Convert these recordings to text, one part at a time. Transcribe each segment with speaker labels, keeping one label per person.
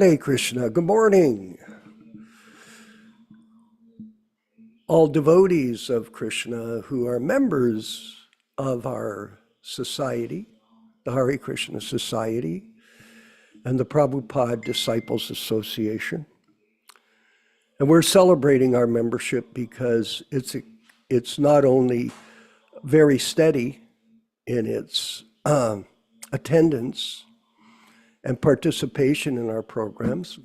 Speaker 1: Hare Krishna, good morning. All devotees of Krishna who are members of our society, the Hare Krishna Society, and the Prabhupada Disciples Association. And we're celebrating our membership because it's not only very steady in its attendance and participation in our programs,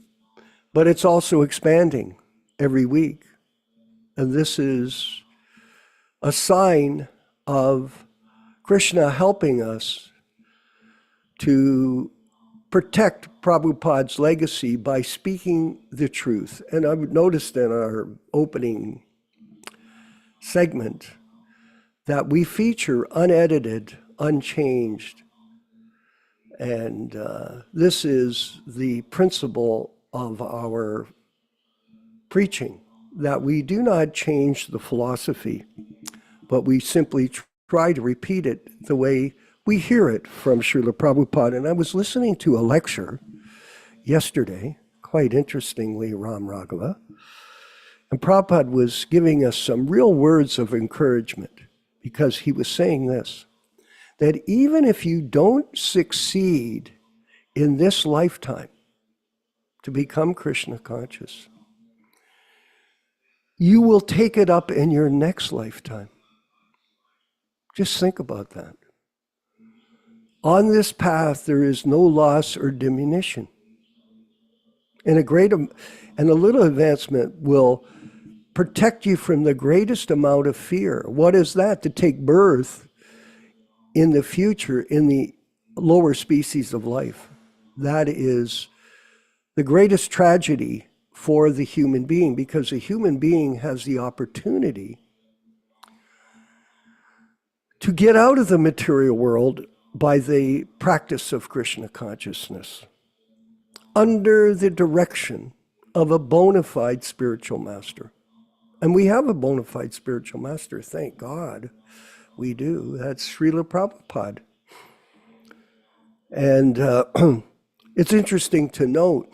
Speaker 1: but it's also expanding every week. And this is a sign of Krishna helping us to protect Prabhupada's legacy by speaking the truth. And I noticed in our opening segment that we feature unedited, unchanged. And this is the principle of our preaching, that we do not change the philosophy, but we simply try to repeat it the way we hear it from Śrīla Prabhupāda. And I was listening to a lecture yesterday, quite interestingly, Ram Raghava, and Prabhupada was giving us some real words of encouragement, because he was saying this, that even if you don't succeed in this lifetime to become Krishna conscious, you will take it up in your next lifetime. Just think about that. On this path, there is no loss or diminution. And a little advancement will protect you from the greatest amount of fear. What is that? To take birth in the future in the lower species of life. That is the greatest tragedy for the human being, because a human being has the opportunity to get out of the material world by the practice of Krishna consciousness under the direction of a bona fide spiritual master. And we have a bona fide spiritual master, thank God. We do. That's Śrīla Prabhupāda. And it's interesting to note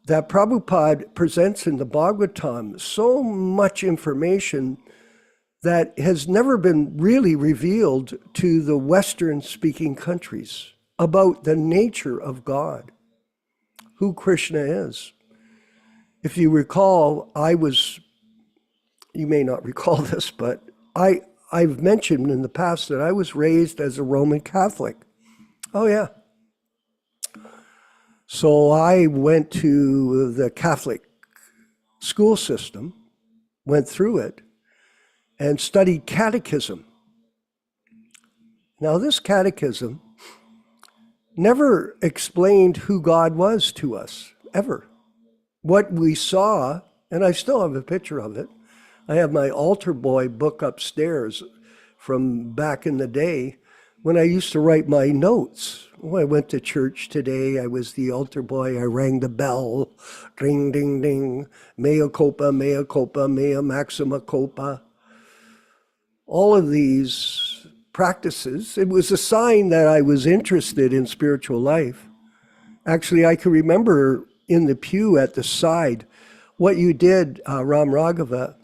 Speaker 1: that Prabhupada presents in the Bhagavatam so much information that has never been really revealed to the Western-speaking countries about the nature of God, who Krishna is. If you recall, you may not recall this, but I've mentioned in the past that I was raised as a Roman Catholic. Oh yeah. So I went to the Catholic school system, went through it, and studied catechism. Now this catechism never explained who God was to us, ever. What we saw, and I still have a picture of it, I have my altar boy book upstairs from back in the day when I used to write my notes. When I went to church today, I was the altar boy. I rang the bell, ding, ding, ding, mea culpa, mea maxima culpa. All of these practices, it was a sign that I was interested in spiritual life. Actually, I can remember in the pew at the side, what you did, Ram Raghava,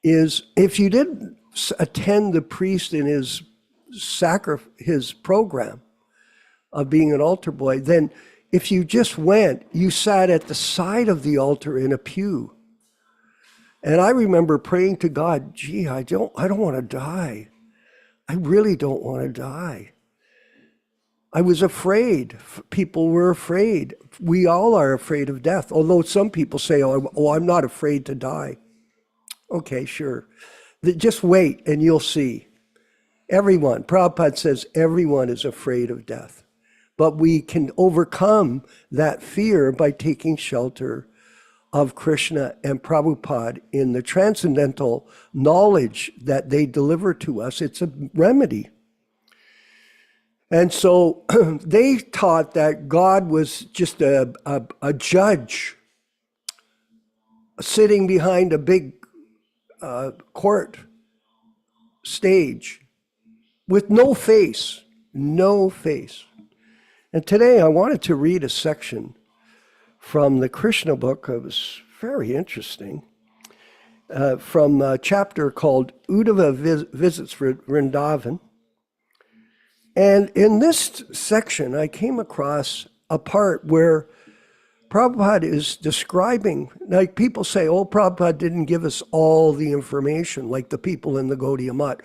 Speaker 1: is if you didn't attend the priest in his program of being an altar boy, then if you just went, you sat at the side of the altar in a pew. And I remember praying to God, gee, I don't want to die. I really don't want to die. I was afraid. People were afraid. We all are afraid of death. Although some people say, oh, I'm not afraid to die. Okay, sure. Just wait and you'll see. Everyone, Prabhupada says, everyone is afraid of death. But we can overcome that fear by taking shelter of Krishna and Prabhupada in the transcendental knowledge that they deliver to us. It's a remedy. And so they taught that God was just a judge sitting behind a big court stage with no face. And today I wanted to read a section from the Krishna book. It was very interesting. From a chapter called Uddhava Visits Vrindavan. And in this section, I came across a part where Prabhupada is describing, like people say, oh, Prabhupada didn't give us all the information, like the people in the Gaudiya Math.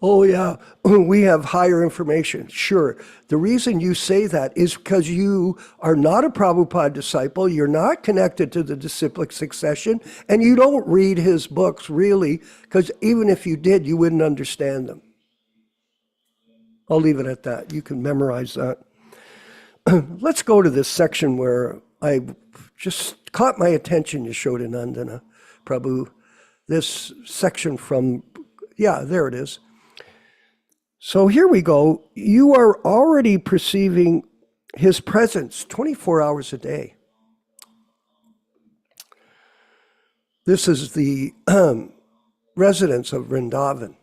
Speaker 1: Oh yeah, we have higher information. Sure. The reason you say that is because you are not a Prabhupada disciple, you're not connected to the disciplic succession, and you don't read his books really, because even if you did, you wouldn't understand them. I'll leave it at that. You can memorize that. Let's go to this section where I just caught my attention, Yaśodā-nandana Prabhu. This section from, yeah, there it is. So here we go. You are already perceiving his presence 24 hours a day. This is the residents of Vrindavan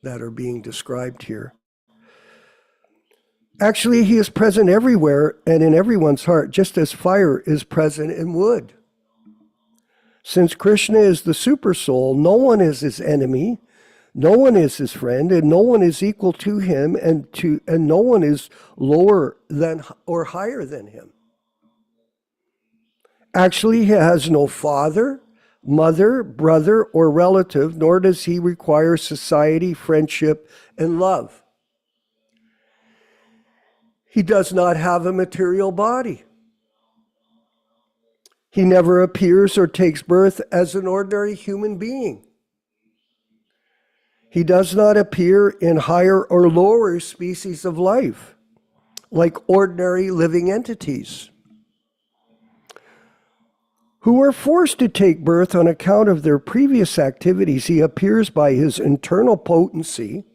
Speaker 1: that are being described here. Actually, he is present everywhere and in everyone's heart, just as fire is present in wood. Since Krishna is the super soul, no one is his enemy, no one is his friend, and no one is equal to him, and no one is lower than or higher than him. Actually, he has no father, mother, brother, or relative, nor does he require society, friendship, and love. He does not have a material body. He never appears or takes birth as an ordinary human being. He does not appear in higher or lower species of life, like ordinary living entities, who are forced to take birth on account of their previous activities. He appears by his internal potency,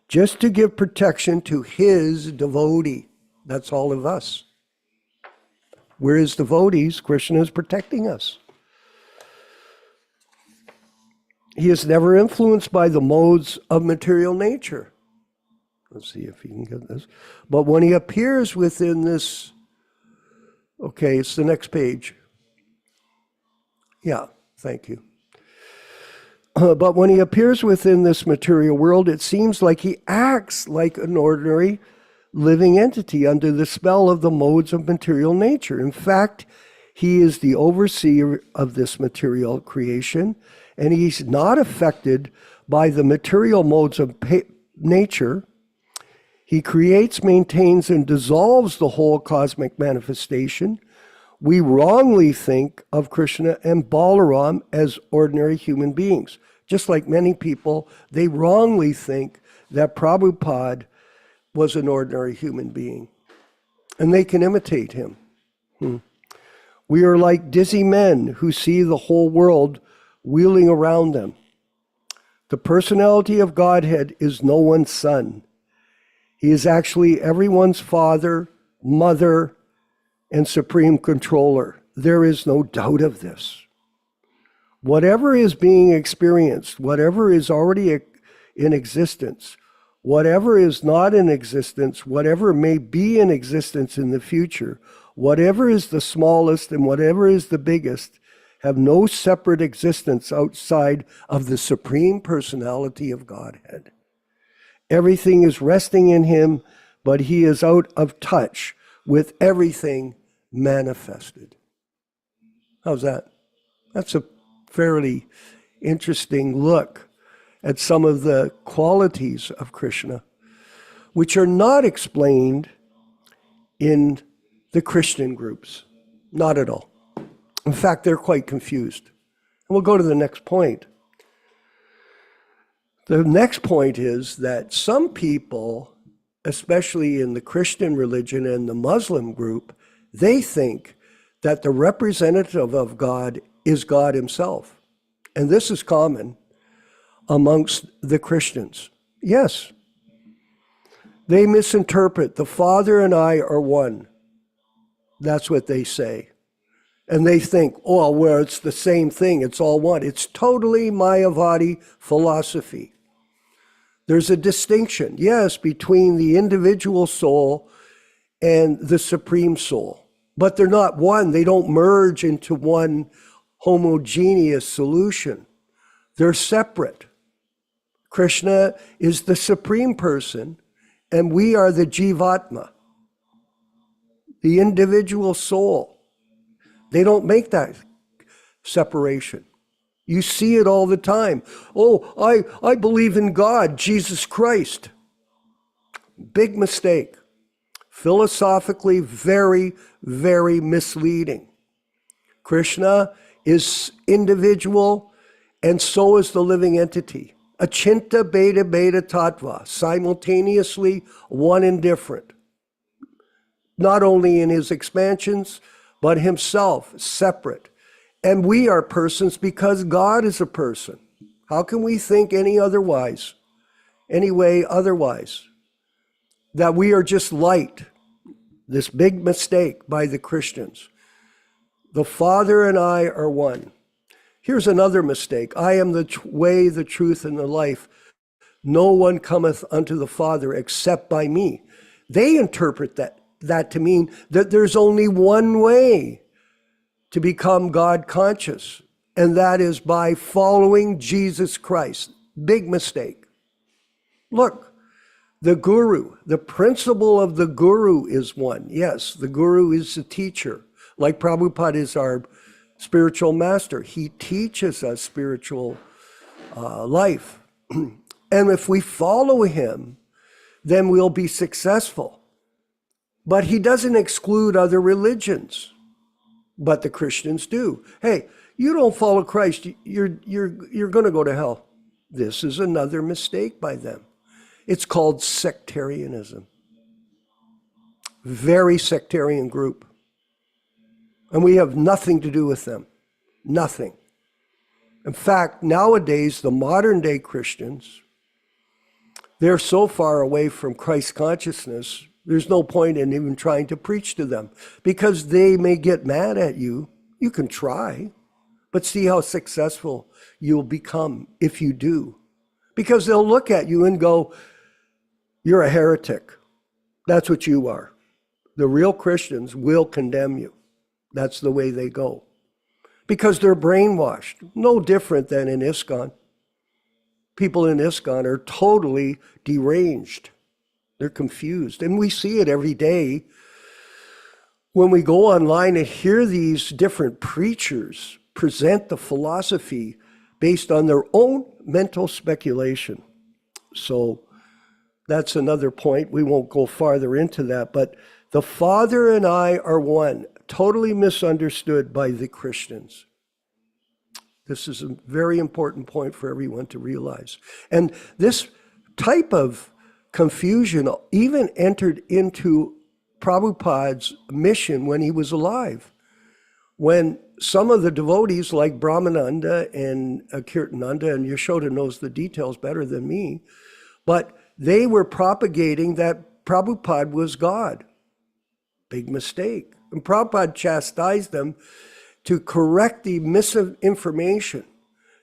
Speaker 1: just to give protection to his devotee. That's all of us. We're his devotees. Krishna is protecting us. He is never influenced by the modes of material nature. Let's see if you can get this. But when he appears within this, okay, it's the next page. Yeah, thank you. But when he appears within this material world, it seems like he acts like an ordinary living entity under the spell of the modes of material nature. In fact, he is the overseer of this material creation, and he's not affected by the material modes of nature. He creates, maintains, and dissolves the whole cosmic manifestation. We wrongly think of Krishna and Balaram as ordinary human beings. Just like many people, they wrongly think that Prabhupada was an ordinary human being, and they can imitate him. We are like dizzy men who see the whole world wheeling around them. The personality of Godhead is no one's son. He is actually everyone's father, mother, and supreme controller. There is no doubt of this. Whatever is being experienced, whatever is already in existence, whatever is not in existence, whatever may be in existence in the future, whatever is the smallest and whatever is the biggest, have no separate existence outside of the Supreme Personality of Godhead. Everything is resting in him, but he is out of touch with everything manifested. How's that? That's a fairly interesting look at some of the qualities of Krishna, which are not explained in the Christian groups. Not at all. In fact, they're quite confused. And we'll go to the next point. The next point is that some people, especially in the Christian religion and the Muslim group, they think that the representative of God is God himself. And this is common amongst the Christians. Yes. They misinterpret the Father and I are one. That's what they say. And they think, oh, well, it's the same thing. It's all one. It's totally Mayavadi philosophy. There's a distinction, yes, between the individual soul and the supreme soul. but they're not one. They don't merge into one homogeneous solution. They're separate. Krishna is the supreme person, and we are the Jivatma, the individual soul. They don't make that separation. You see it all the time. Oh, I believe in God, Jesus Christ. Big mistake. Philosophically, very, very misleading. Krishna is individual, and so is the living entity. Achinta beta beta tattva, simultaneously one and different. Not only in his expansions, but himself, separate. And we are persons because God is a person. How can we think any way otherwise? That we are just light. This big mistake by the Christians. The Father and I are one. Here's another mistake. I am the way, the truth, and the life. No one cometh unto the Father except by me. They interpret that to mean that there's only one way to become God conscious, and that is by following Jesus Christ. Big mistake. Look, the guru, the principle of the guru is one. Yes, the guru is the teacher. Like Prabhupada is our spiritual master. He teaches us spiritual life. And if we follow him, then we'll be successful. But he doesn't exclude other religions. But the Christians do. Hey, you don't follow Christ, you're going to go to hell. This is another mistake by them. It's called sectarianism. Very sectarian group. And we have nothing to do with them. Nothing. In fact, nowadays, the modern day Christians, they're so far away from Christ consciousness, there's no point in even trying to preach to them because they may get mad at you. You can try, but see how successful you'll become if you do. Because they'll look at you and go, you're a heretic. That's what you are. The real Christians will condemn you. That's the way they go. Because they're brainwashed, no different than in ISKCON. People in ISKCON are totally deranged. They're confused. And we see it every day when we go online and hear these different preachers present the philosophy based on their own mental speculation. So that's another point. We won't go farther into that. But the Father and I are one, totally misunderstood by the Christians. This is a very important point for everyone to realize. And this type of confusion even entered into Prabhupada's mission when he was alive. When some of the devotees like Brahmananda and Kirtananda, and Yaśodā knows the details better than me, but they were propagating that Prabhupada was God. Big mistake. And Prabhupada chastised them to correct the misinformation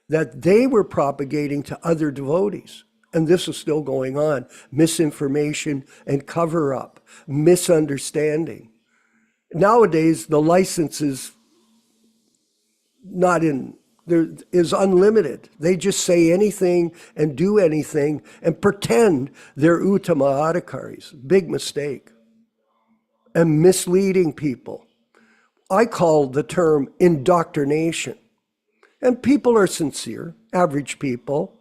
Speaker 1: that they were propagating to other devotees. And this is still going on. Misinformation and cover-up, misunderstanding. Nowadays, the license is is unlimited. They just say anything and do anything and pretend they're Uttama-adhikaris. Big mistake. And misleading people. I call the term indoctrination. And people are sincere, average people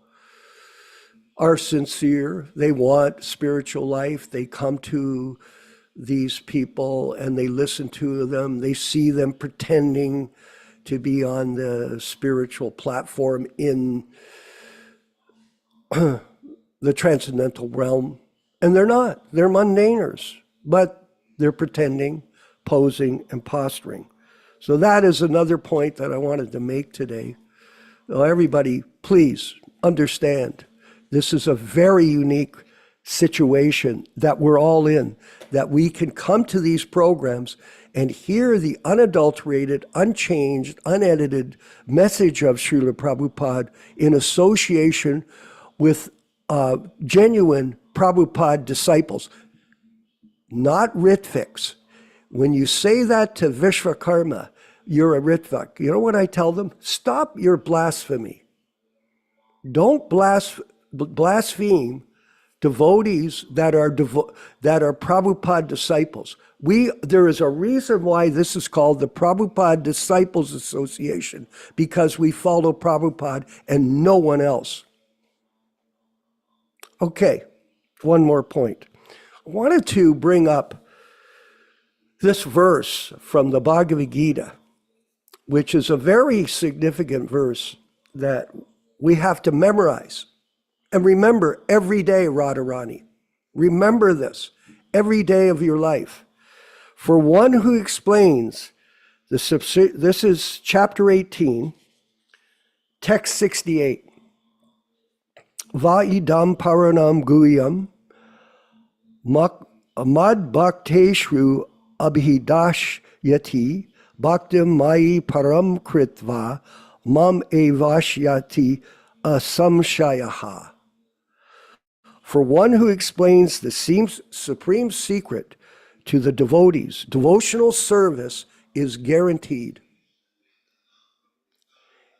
Speaker 1: are sincere. They want spiritual life. They come to these people and they listen to them. They see them pretending to be on the spiritual platform in the transcendental realm. And they're not. They're mundaners. But they're pretending, posing, and posturing. So that is another point that I wanted to make today. So everybody, please understand, this is a very unique situation that we're all in, that we can come to these programs and hear the unadulterated, unchanged, unedited message of Śrīla Prabhupada in association with genuine Prabhupada disciples. Not Ritviks. When you say that to Vishwakarma, you're a Ritvak. You know what I tell them? Stop your blasphemy. Don't blaspheme devotees that are Prabhupada disciples. There is a reason why this is called the Prabhupada Disciples Association, because we follow Prabhupada and no one else. Okay, one more point. I wanted to bring up this verse from the Bhagavad Gita, which is a very significant verse that we have to memorize. And remember every day, Radharani. Remember this every day of your life. For one who explains, this is chapter 18, text 68. Va'idam paranam guyam mad bhakteshru abhidashyati bhaktim mai param kritva mam evashyati asamshayaha. For one who explains the supreme secret to the devotees, devotional service is guaranteed.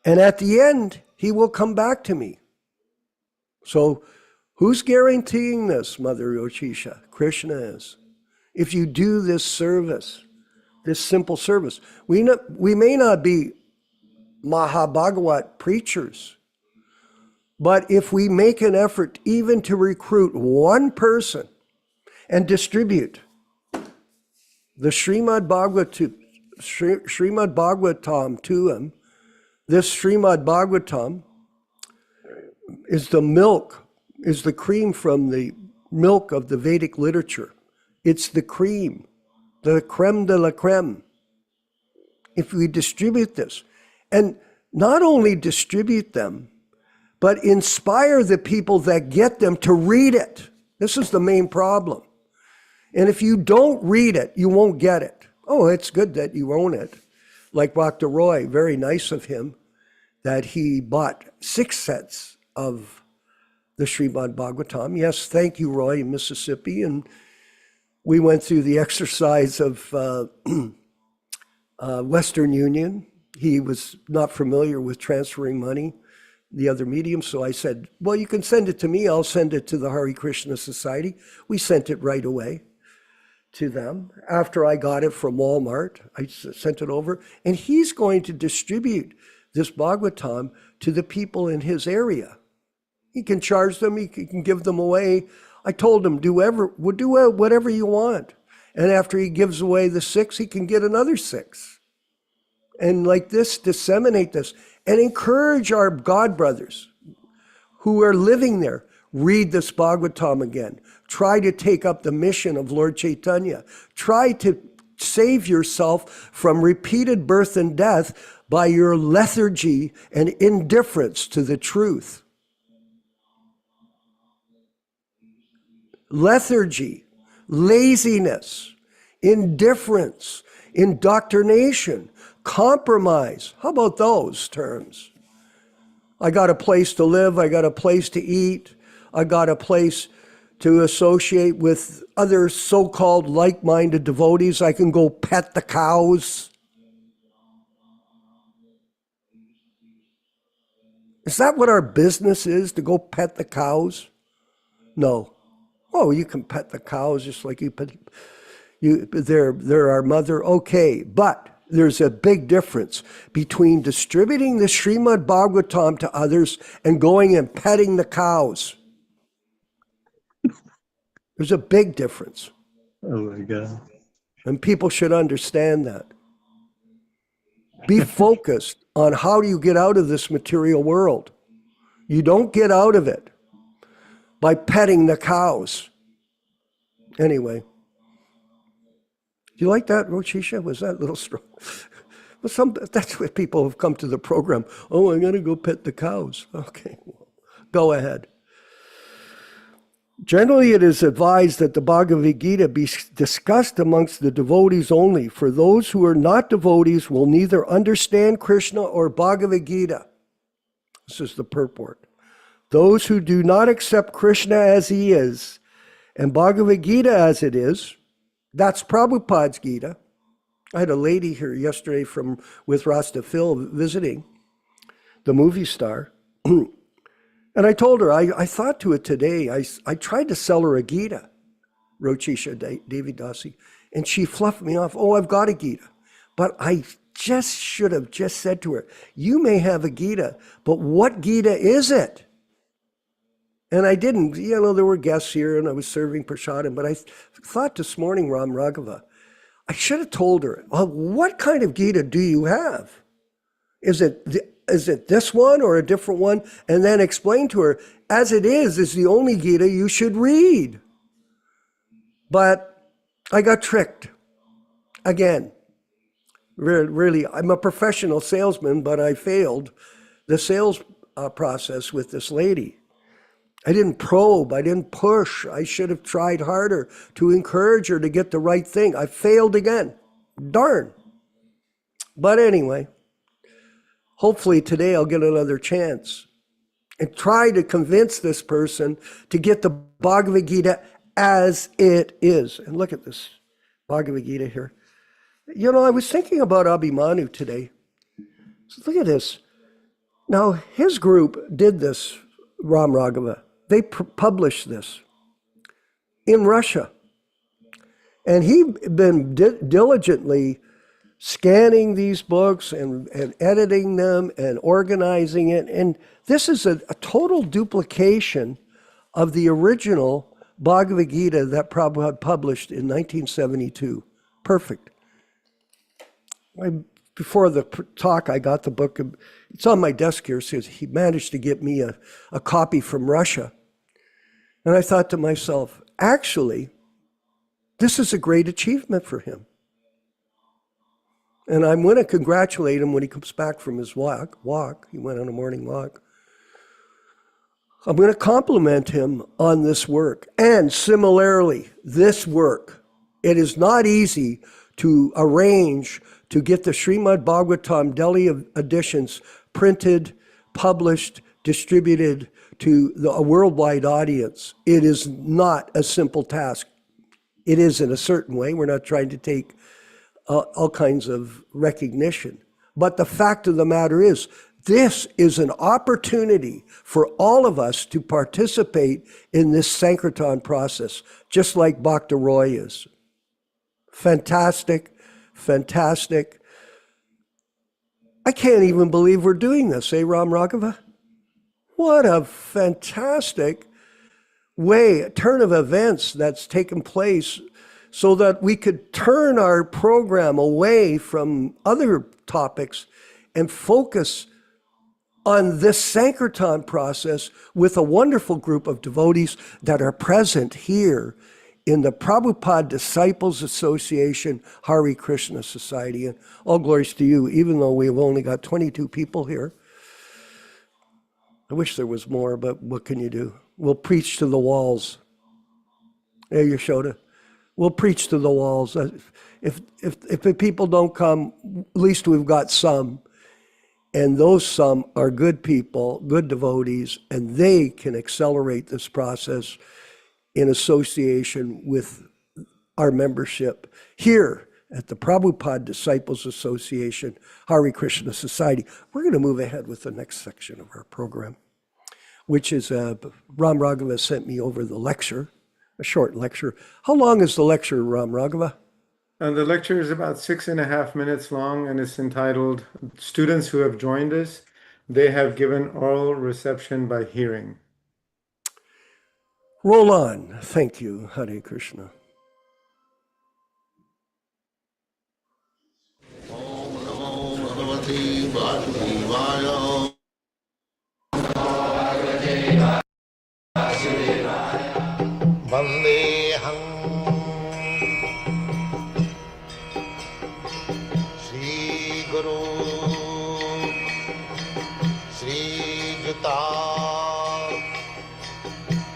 Speaker 1: And at the end, he will come back to me. So who's guaranteeing this, Mother Yoshisha? Krishna is. If you do this service, this simple service, we may not be Mahabhagavat preachers, but if we make an effort even to recruit one person and distribute the Śrīmad-Bhāgavatam to him, this Śrīmad-Bhāgavatam is the milk, is the cream from the milk of the Vedic literature. It's the cream, the crème de la crème. If we distribute this, and not only distribute them, but inspire the people that get them to read it. This is the main problem. And if you don't read it, you won't get it. Oh, it's good that you own it. Like Dr. Roy, very nice of him, that he bought 6 sets of the Śrīmad-Bhāgavatam. Yes, thank you, Roy, in Mississippi. And we went through the exercise of Western Union. He was not familiar with transferring money, the other medium. So I said, well, you can send it to me. I'll send it to the Hare Krishna Society. We sent it right away to them. After I got it from Walmart, I sent it over. And he's going to distribute this Bhagavatam to the people in his area. He can charge them. He can give them away. I told him, do whatever you want. And after he gives away the 6, he can get another 6. And like this, disseminate this and encourage our God brothers who are living there. Read this Bhagavatam again. Try to take up the mission of Lord Chaitanya. Try to save yourself from repeated birth and death by your lethargy and indifference to the truth. Lethargy, laziness, indifference, indoctrination, compromise. How about those terms? I got a place to live. I got a place to eat. I got a place to associate with other so-called like-minded devotees. I can go pet the cows. Is that what our business is, to go pet the cows? No. Oh, you can pet the cows just like they're our mother. Okay, but there's a big difference between distributing the Śrīmad-Bhāgavatam to others and going and petting the cows. There's a big difference.
Speaker 2: Oh my God.
Speaker 1: And people should understand that. Be focused on how do you get out of this material world. You don't get out of it by petting the cows. Anyway. Do you like that, Rochisha? Was that a little strong? Well, that's what people have come to the program. Oh, I'm going to go pet the cows. Okay, well, go ahead. Generally, it is advised that the Bhagavad Gita be discussed amongst the devotees only, for those who are not devotees will neither understand Krishna or Bhagavad Gita. This is the purport. Those who do not accept Krishna as he is, and Bhagavad Gita as it is, that's Prabhupada's Gita, I had a lady here yesterday with Rasta Phil visiting, the movie star. And I told her, I thought to it today, I tried to sell her a Gita, Rochisha Devi Dasi, and she fluffed me off. Oh, I've got a Gita. But I just should have just said to her, you may have a Gita, but what Gita is it? And I didn't. You know, there were guests here and I was serving prasadam, but I thought this morning, Ram Raghava, I should have told her, well, what kind of Gita do you have? Is it this one or a different one? And then explain to her, as it is the only Gita you should read. But I got tricked again. Really, I'm a professional salesman, but I failed the sales process with this lady. I didn't probe, I didn't push. I should have tried harder to encourage her to get the right thing. I failed again. Darn. But anyway, hopefully today I'll get another chance and try to convince this person to get the Bhagavad Gita as it is. And look at this Bhagavad Gita here. You know, I was thinking about Abhimanyu today. So look at this. Now, his group did this, Ram Raghava. They published this in Russia. And he'd been diligently scanning these books and editing them and organizing it. And this is a total duplication of the original Bhagavad Gita that Prabhupada published in 1972. Perfect. Before the talk, I got the book. It's on my desk here. So he managed to get me a copy from Russia. And I thought to myself, actually, this is a great achievement for him. And I'm going to congratulate him when he comes back from his walk. He went on a morning walk. I'm going to compliment him on this work. And similarly, this work, it is not easy to arrange to get the Śrīmad-Bhāgavatam Delhi editions printed, published, distributed to a worldwide audience. It is not a simple task. It is in a certain way. We're not trying to take all kinds of recognition. But the fact of the matter is, this is an opportunity for all of us to participate in this Sankirtan process, just like Bhakta Roy is. Fantastic, fantastic. I can't even believe we're doing this, eh, Ram Raghava? What a fantastic way, turn of events that's taken place so that we could turn our program away from other topics and focus on this Sankirtan process with a wonderful group of devotees that are present here in the Prabhupada Disciples Association, Hare Krishna Society. And all glories to you, even though we've only got 22 people here. I wish there was more, but what can you do? We'll preach to the walls. Hey, Yaśodā. We'll preach to the walls. If the people don't come, at least we've got some. And those some are good people, good devotees, and they can accelerate this process in association with our membership here at the Prabhupada Disciples Association, Hare Krishna Society. We're going to move ahead with the next section of our program, which is Ram Raghava sent me over the lecture, a short lecture. How long is the lecture, Ram Raghava?
Speaker 2: The lecture is about 6.5 minutes long, and it's entitled, Students Who Have Joined Us, They Have Given Oral Reception by Hearing.
Speaker 1: Roll on. Thank you, Hare Krishna.
Speaker 3: Om Namo Bhagavate Vasudevaya. Vandeham Shri Guru Shri Juta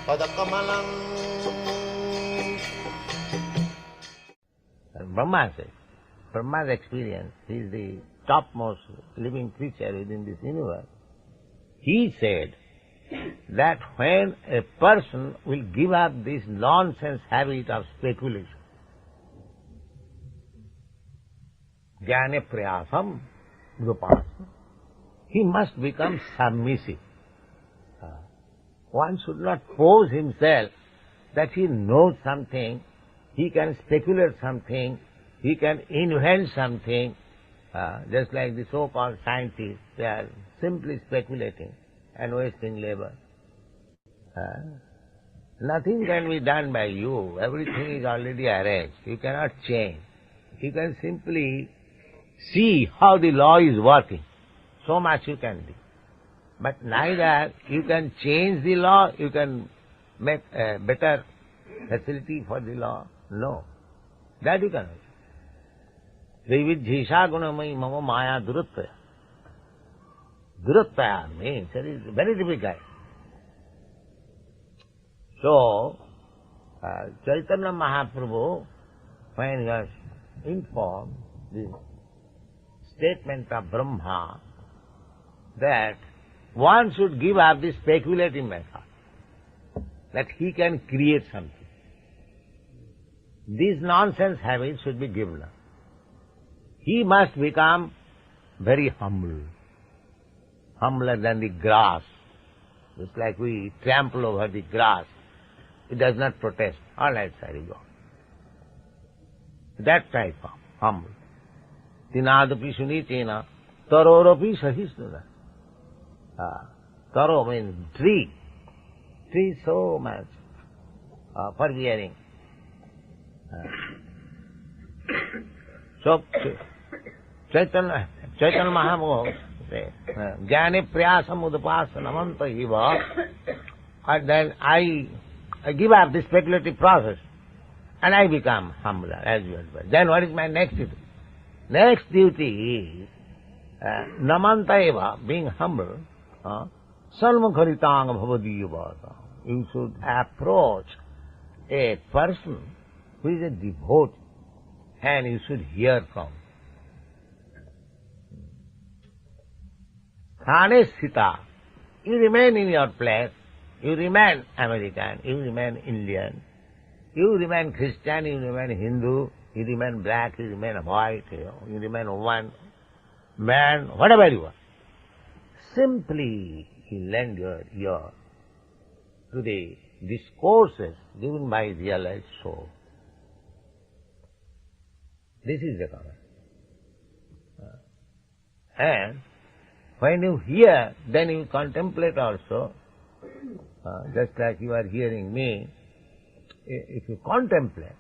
Speaker 3: Padakamalam.
Speaker 4: Brahma says, Brahma's experience, he is the topmost living creature within this universe. He said that when a person will give up this nonsense habit of speculation, jnane prayasam udapasana. He must become submissive. One should not pose himself that he knows something, he can speculate something, he can invent something, just like the so-called scientists, they are simply speculating and wasting labor. Nothing can be done by you, everything is already arranged, you cannot change. You can simply see how the law is working, so much you can do. But neither you can change the law, you can make a better facility for the law. No, that you cannot. Vividhisha gunamai mama maya duruttaya. Duruttaya means it is very difficult. So, Chaitanya Mahaprabhu, when he was informed the statement of Brahma that one should give up the speculative method, that he can create something. These nonsense habits should be given up. He must become very humble, humbler than the grass. Just like we trample over the grass, it does not protest. All right, sorry, go. That type of humble. Tinadapi sunitena tarorapi sahisnuna. Taro means tree. Tree so much persevering. So Chaitanya Mahaprabhu says, Jnane prayasam udapasana iva, and then I give up the speculative process and I become humbler as usual. Then what is my next duty? Next duty is namanta eva, being humble, salmukharitang bhavadiyavata. You should approach a person who is a devotee and you should hear from. Thane sthita, you remain in your place, you remain American, you remain Indian, you remain Christian, you remain Hindu, you remain black, you remain white, you remain woman, man, whatever you are. Simply you lend your ear to the discourses given by realized soul. This is the command. And when you hear, then you contemplate also, just like you are hearing me. If you contemplate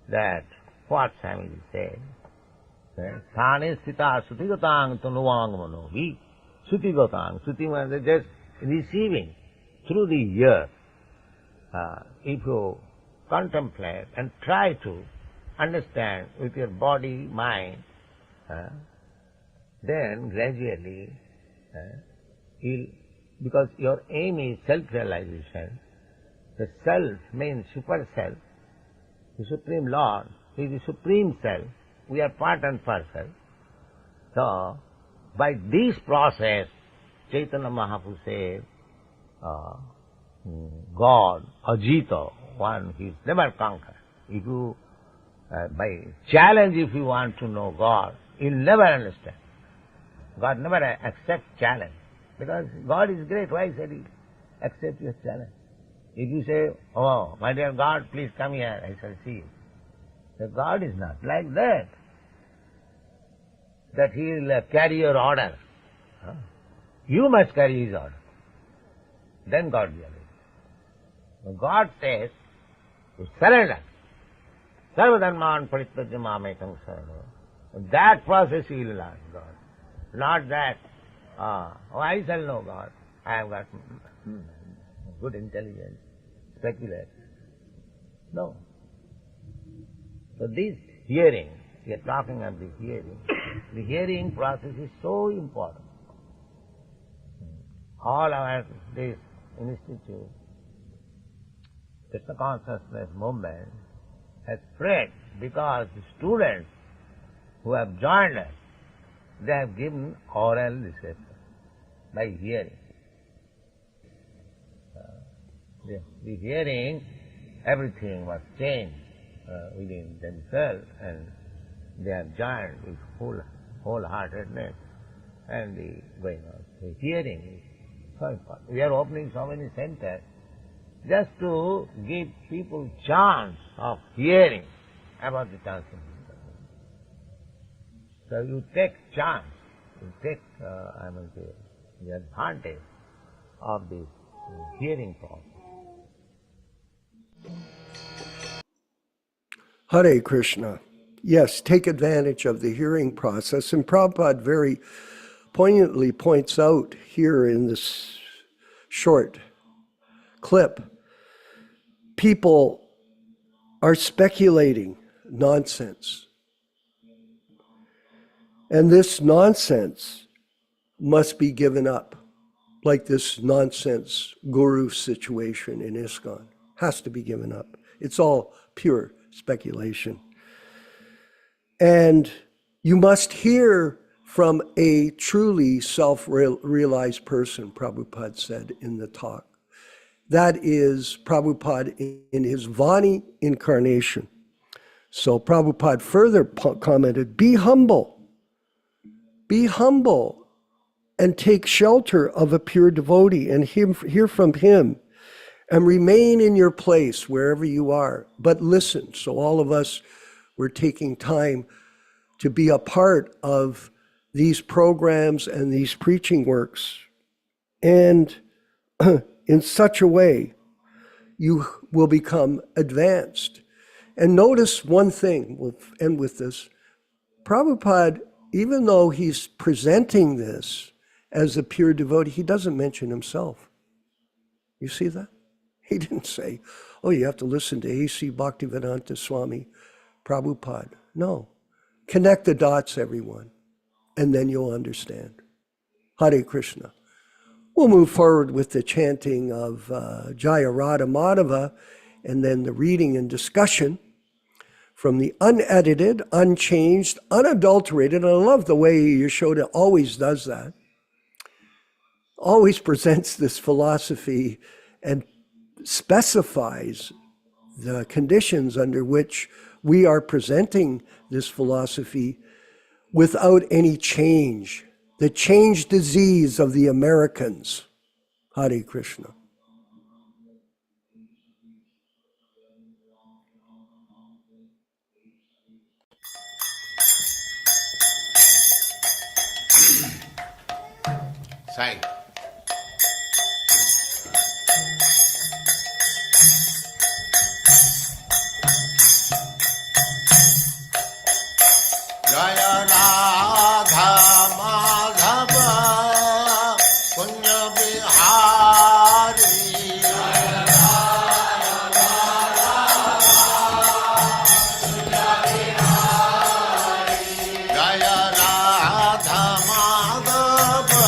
Speaker 4: that what Swami said, Thane sthita sutigatang tanuvang manovi, sutigatang, suti means just receiving through the ear. If you contemplate and try to understand with your body, mind, then gradually, because your aim is self-realization, the self means super self, the Supreme Lord is the Supreme Self, we are part and parcel. So, by this process, Chaitanya Mahaprabhu said, God, Ajita, one who is never conquered. If you, by challenge, if you want to know God, you'll never understand. God never accepts challenge, because God is great. Why should He accept your challenge? If you say, oh, my dear God, please come here, I shall see you. So God is not like that, that He will carry your order. You must carry His order. Then God realizes. God says, to surrender. Sarvadharman parittajya mamekam sarana. That process you will learn God. Not that, I shall know God. I have got good intelligence, speculate. No. So this hearing, we are talking of the hearing process is so important. All our this institute, Krishna Consciousness movement, has spread because the students who have joined us, they have given oral reception by hearing. The hearing, everything was changed within themselves, and they are joined with wholeheartedness and the going on. The hearing is so important. We are opening so many centers just to give people chance of hearing about the transcendental. So you take chance, you take, the advantage of this hearing process.
Speaker 1: Hare Krishna. Yes, take advantage of the hearing process. And Prabhupada very poignantly points out here in this short clip, people are speculating nonsense. And this nonsense must be given up, like this nonsense guru situation in ISKCON. Has to be given up. It's all pure speculation. And you must hear from a truly self-realized person, Prabhupada said in the talk. That is Prabhupada in his Vani incarnation. So Prabhupada further commented, be humble and take shelter of a pure devotee and hear from him and remain in your place wherever you are, but listen. So all of us, we're taking time to be a part of these programs and these preaching works. And in such a way, you will become advanced. And notice one thing, we'll end with this. Prabhupada, even though he's presenting this as a pure devotee, he doesn't mention himself. You see that? He didn't say, oh, you have to listen to A.C. Bhaktivedanta Swami Prabhupāda. No. Connect the dots, everyone, and then you'll understand. Hare Krishna. We'll move forward with the chanting of Jaya Radha Madhava, and then the reading and discussion from the unedited, unchanged, unadulterated. And I love the way Yaśodā always does that. Always presents this philosophy and specifies the conditions under which we are presenting this philosophy without any change. The change disease of the Americans. Hare Krishna.
Speaker 3: Sai. Jaya Radha Madhava Punya Bihari. Jaya Radha Madhava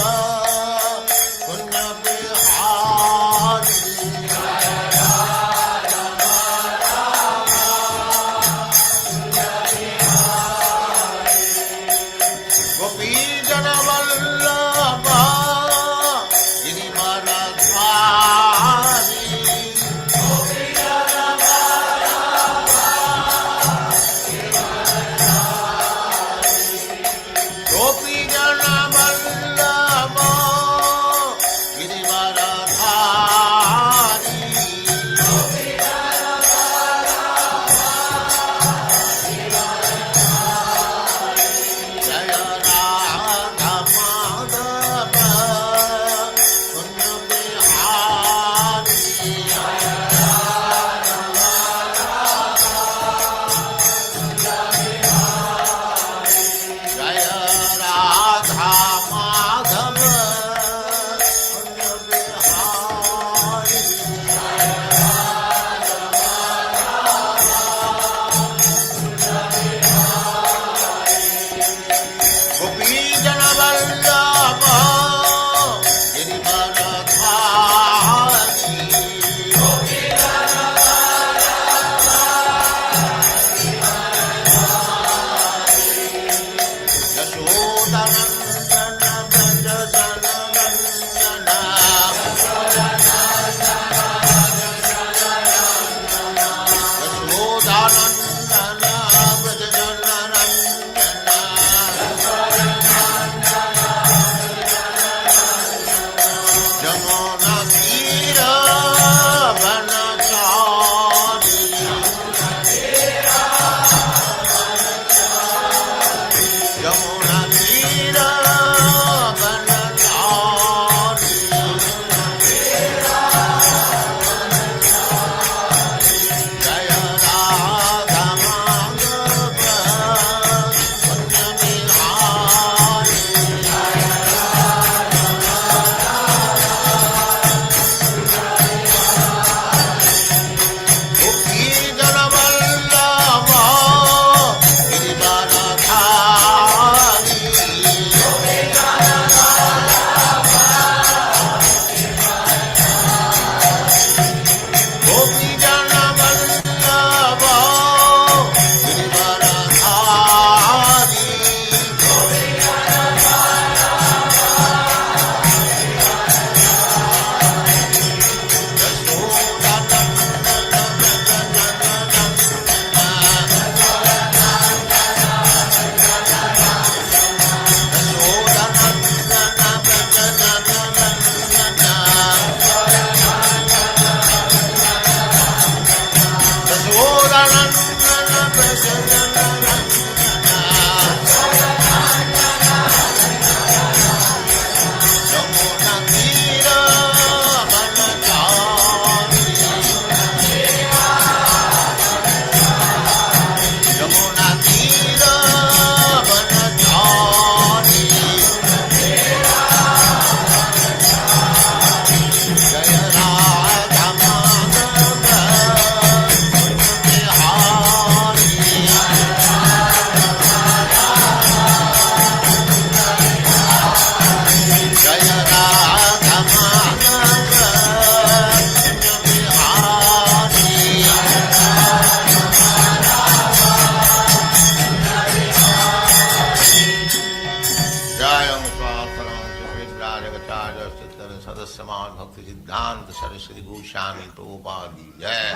Speaker 3: Chaitanya Sadasyaman Bhaktivedanta Swami Prabhupāda ki jai.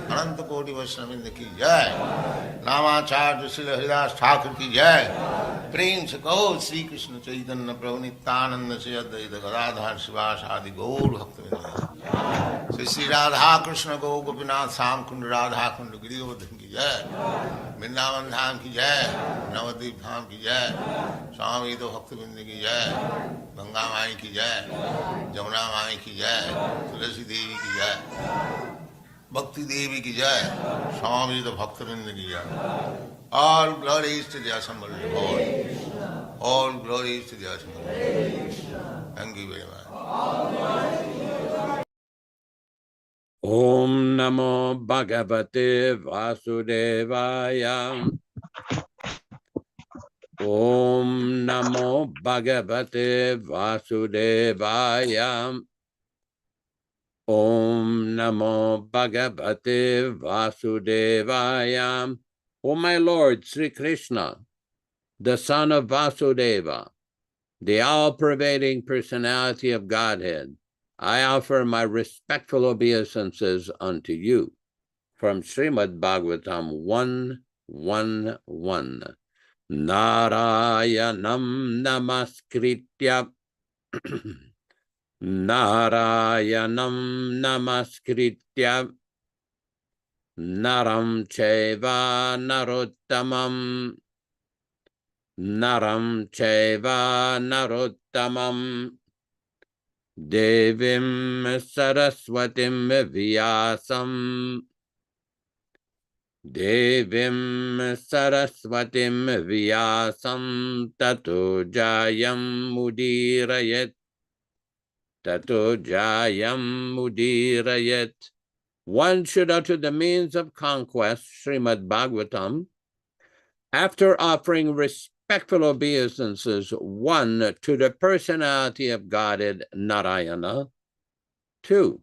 Speaker 3: Ananta Koti Vaishnavavrinda ki jai. Namacharya Śrīla Haridas Thakur ki jai. Prem se kaho Shri Krishna Chaitanya Prabhu Nityananda Shri Advaita Gadadhar Sivasadi Gaur Bhaktivedanta. Shri Radha Krishna Go Gopinath Sam Kund Radha Kund Giriyodhan ki jai. Vrindavan Dham ki jai. Navadvip Dham ki jai. Swami Bhaktivedanta ki jai. Ganga Mai ki jai. Jamuna Mai ki jai. Tulasi Devi ki jai. Bhakti Devi ki jai. Swami Bhaktivedanta ki jai. All glories to the assembled Lord. All glories to the assembled Lord. Thank you very much.
Speaker 5: Om Namo Bhagavate Vasudevaya. Om Namo Bhagavate Vasudevaya. Om Namo Bhagavate Vasudevaya. O my Lord, Sri Krishna, the son of Vasudeva, the all-pervading personality of Godhead, I offer my respectful obeisances unto you. From Śrīmad-Bhāgavatam 1:1:1. Narayanam namaskritya Narayanam namaskritya Naram chaiva narottamam Naram chaiva narottamam Devim Saraswatim Vyasam Devim Saraswatim Vyasam Tato Jayam Mudirayet Tato Jayam Mudirayet. One should utter the means of conquest, Śrīmad-Bhāgavatam, after offering respectful obeisances, 1, to the personality of Godhead, Narayana, 2,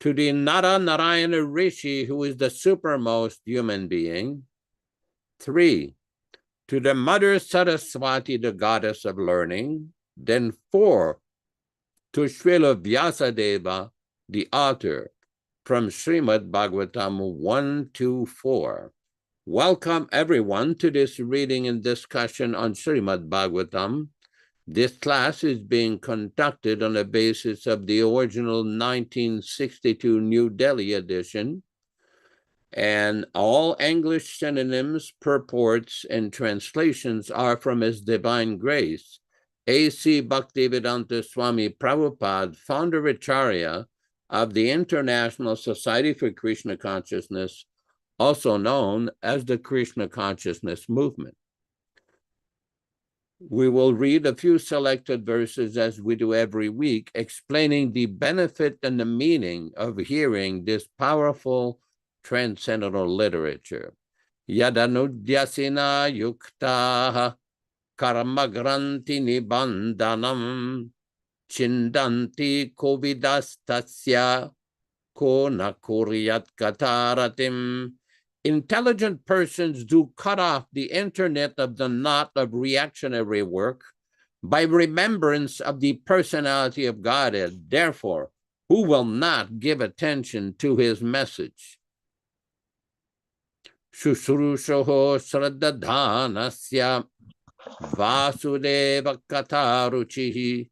Speaker 5: to the Narayana Rishi, who is the supermost human being, 3, to the Mother Saraswati, the goddess of learning, then 4, to Śrīla Vyasadeva, the author, from Śrīmad-Bhāgavatam 1-4. Welcome everyone to this reading and discussion on Śrīmad-Bhāgavatam. This class is being conducted on the basis of the original 1962 New Delhi edition, and all English synonyms, purports, and translations are from His Divine Grace A.C. Bhaktivedanta Swami Prabhupāda, Founder-Ācārya of the International Society for Krishna Consciousness, also known as the Krishna Consciousness movement. We will read a few selected verses, as we do every week, explaining the benefit and the meaning of hearing this powerful transcendental literature. Yadanudyasina yuktaha karmagranti nibandanam Chindanti kovidastasya ko nakuryat kataratim. Intelligent persons do cut off the internet of the knot of reactionary work by remembrance of the personality of Godhead. Therefore, who will not give attention to his message? Shushrushoho sraddadhanasya vasudeva kataruchihi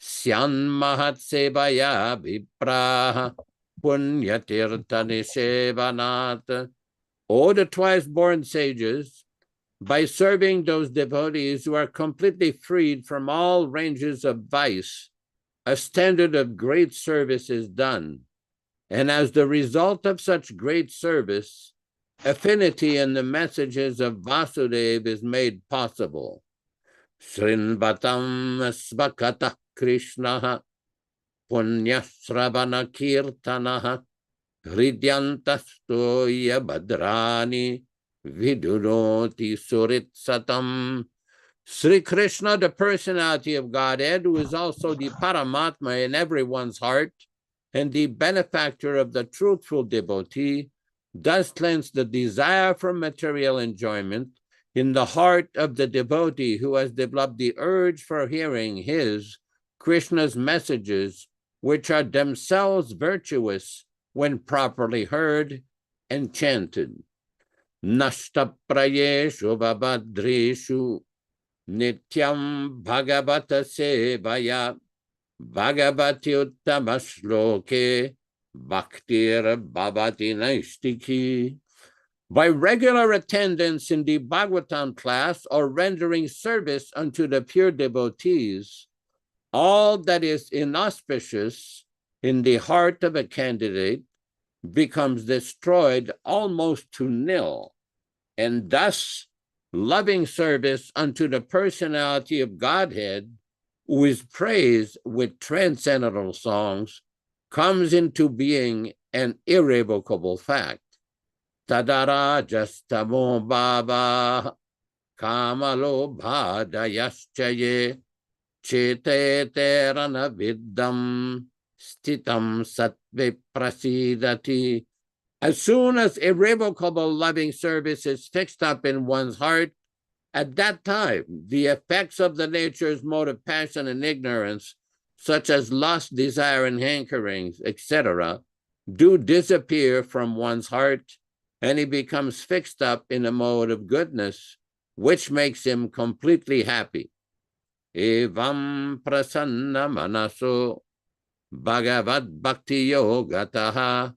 Speaker 5: Syan mahat sevaya vipraha punyatirtha nishevanat. O the twice-born sages, by serving those devotees who are completely freed from all ranges of vice, a standard of great service is done. And as the result of such great service, affinity in the messages of Vasudeva is made possible. Srinvatam svakata Krishna punyasravana kirtanaha hridyantastoya badrani vidunoti suritsatam. Sri Krishna, the personality of Godhead, who is also the Paramatma in everyone's heart and the benefactor of the truthful devotee, does cleanse the desire for material enjoyment in the heart of the devotee who has developed the urge for hearing his Krishna's messages, which are themselves virtuous when properly heard and chanted. Nashtaprayeshu vabhadreshu nityam bhagavata sevaya bhagavati uttama shloke bhaktir bhavati naistiki. By regular attendance in the Bhagavatam class or rendering service unto the pure devotees, all that is inauspicious in the heart of a candidate becomes destroyed almost to nil, and thus loving service unto the personality of Godhead, who is praised with transcendental songs, comes into being an irrevocable fact. Tadara justamo baba kamalo bhadayaschaye chete terana viddam stitam sattve prasidati. As soon as irrevocable loving service is fixed up in one's heart, at that time the effects of the nature's mode of passion and ignorance, such as lust, desire, and hankerings, etc., do disappear from one's heart, and he becomes fixed up in a mode of goodness, which makes him completely happy. Evam prasanna manaso bhagavad bhakti yogataha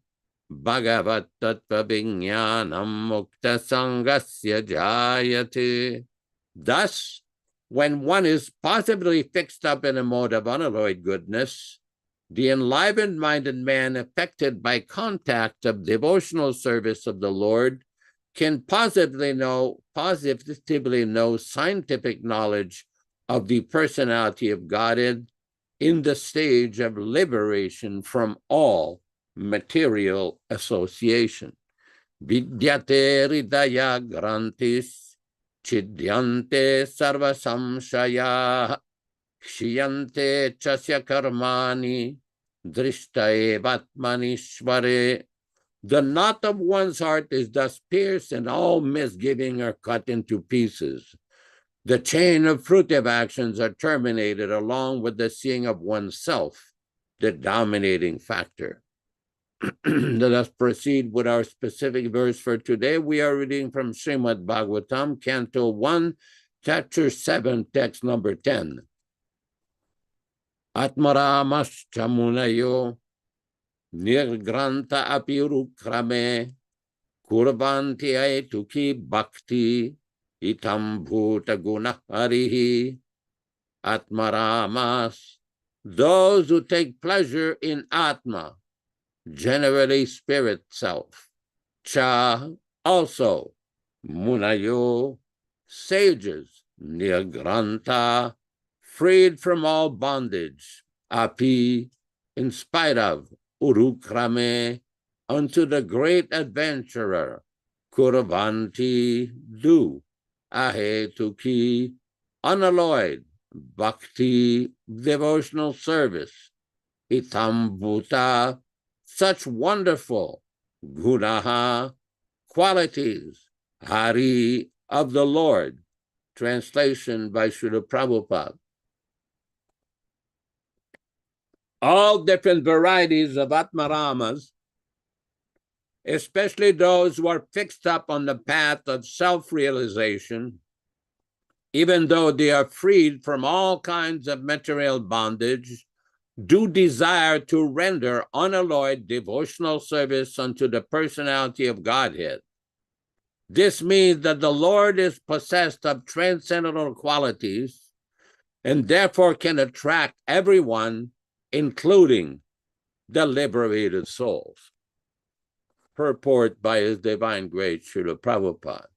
Speaker 5: bhagavad tattva vijnanam mukta sangasya jayate. Thus, when one is positively fixed up in a mode of unalloyed goodness, the enlivened-minded man affected by contact of devotional service of the Lord can positively know scientific knowledge of the personality of Godhead in the stage of liberation from all material association. Vidyate ridaya grantis chidyante sarva samshaya kshiyante chasya karmani drishtae vatmanishvare. The knot of one's heart is thus pierced, and all misgiving are cut into pieces. The chain of fruitive actions are terminated along with the seeing of oneself, the dominating factor. Let us proceed with our specific verse for today. We are reading from Śrīmad-Bhāgavatam, Canto 1, Chapter 7, text number 10. Atmaramascha munayo nirgranta apirukrame kurvanti aituki bhakti itam bhuta guna harihi. Atmaramas, those who take pleasure in Atma, generally spirit self. Cha, also. Munayo, sages. Nirgranta, freed from all bondage. Api, in spite of. Urukrame, unto the great adventurer. Kurvanti, do. Ahetuki, unalloyed. Bhakti, devotional service. Itam bhuta, such wonderful gunaha, qualities, hari, of the Lord. Translation by Śrīla Prabhupāda. All different varieties of Atmaramas, especially those who are fixed up on the path of self-realization, even though they are freed from all kinds of material bondage, do desire to render unalloyed devotional service unto the personality of Godhead. This means that the Lord is possessed of transcendental qualities and therefore can attract everyone, including the liberated souls. Purport by His Divine Grace Śrīla Prabhupāda.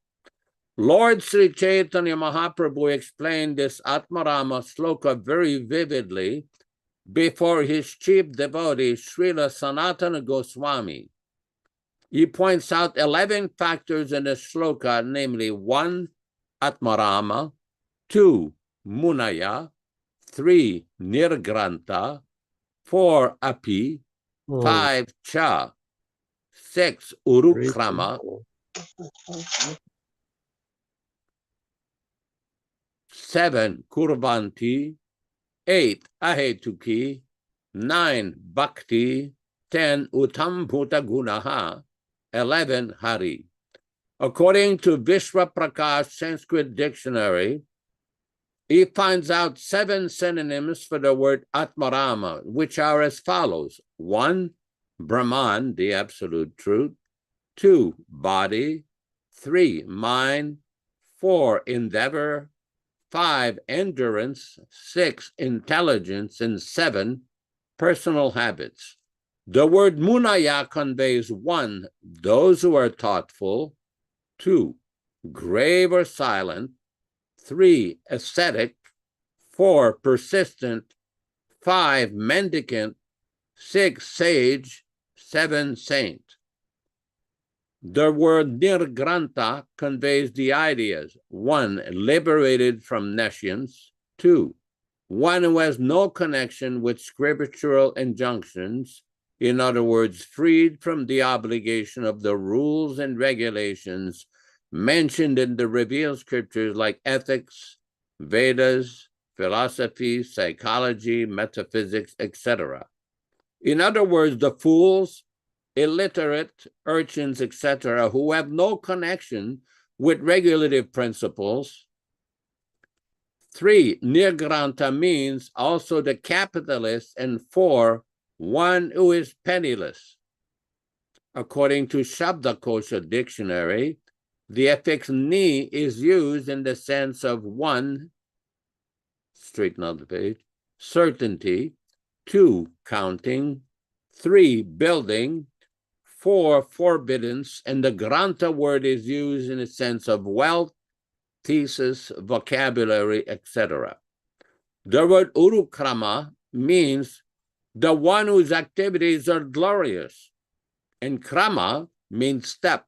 Speaker 5: Lord Sri Chaitanya Mahaprabhu explained this Atmarama sloka very vividly before his chief devotee, Śrīla Sanatana Goswami. He points out 11 factors in the sloka, namely 1, Atmarama, 2, Munaya, 3, Nirgranta, 4, Api, 5, Cha, 6, Urukrama, 7, Kurvanti, 8. Ahetuki. 9. Bhakti. 10. Utambhuta Gunaha. 11. Hari. According to Vishwa Prakash Sanskrit Dictionary, he finds out 7 synonyms for the word Atmarama, which are as follows. 1. Brahman, the absolute truth. 2. Body. 3. Mind. 4. Endeavor. 5. Endurance. 6. Intelligence. And 7. Personal habits. The word Munaya conveys 1. Those who are thoughtful. 2. Grave or silent. 3. Ascetic. 4. Persistent. 5. Mendicant. 6. Sage. 7. Saint. The word Nirgranta conveys the ideas. 1. Liberated from nescience. 2. One who has no connection with scriptural injunctions. In other words, freed from the obligation of the rules and regulations mentioned in the revealed scriptures like ethics, Vedas, philosophy, psychology, metaphysics, etc. In other words, the fools, illiterate, urchins, etc., who have no connection with regulative principles. 3. Nirgranta means also the capitalist, and 4. One who is penniless. According to Shabdakosha Dictionary, the affix ni is used in the sense of 1, straighten out the page, certainty, 2, counting, 3, building, 4, forbiddance, and the granta word is used in the sense of wealth, thesis, vocabulary, etc. The word urukrama means the one whose activities are glorious, and krama means step.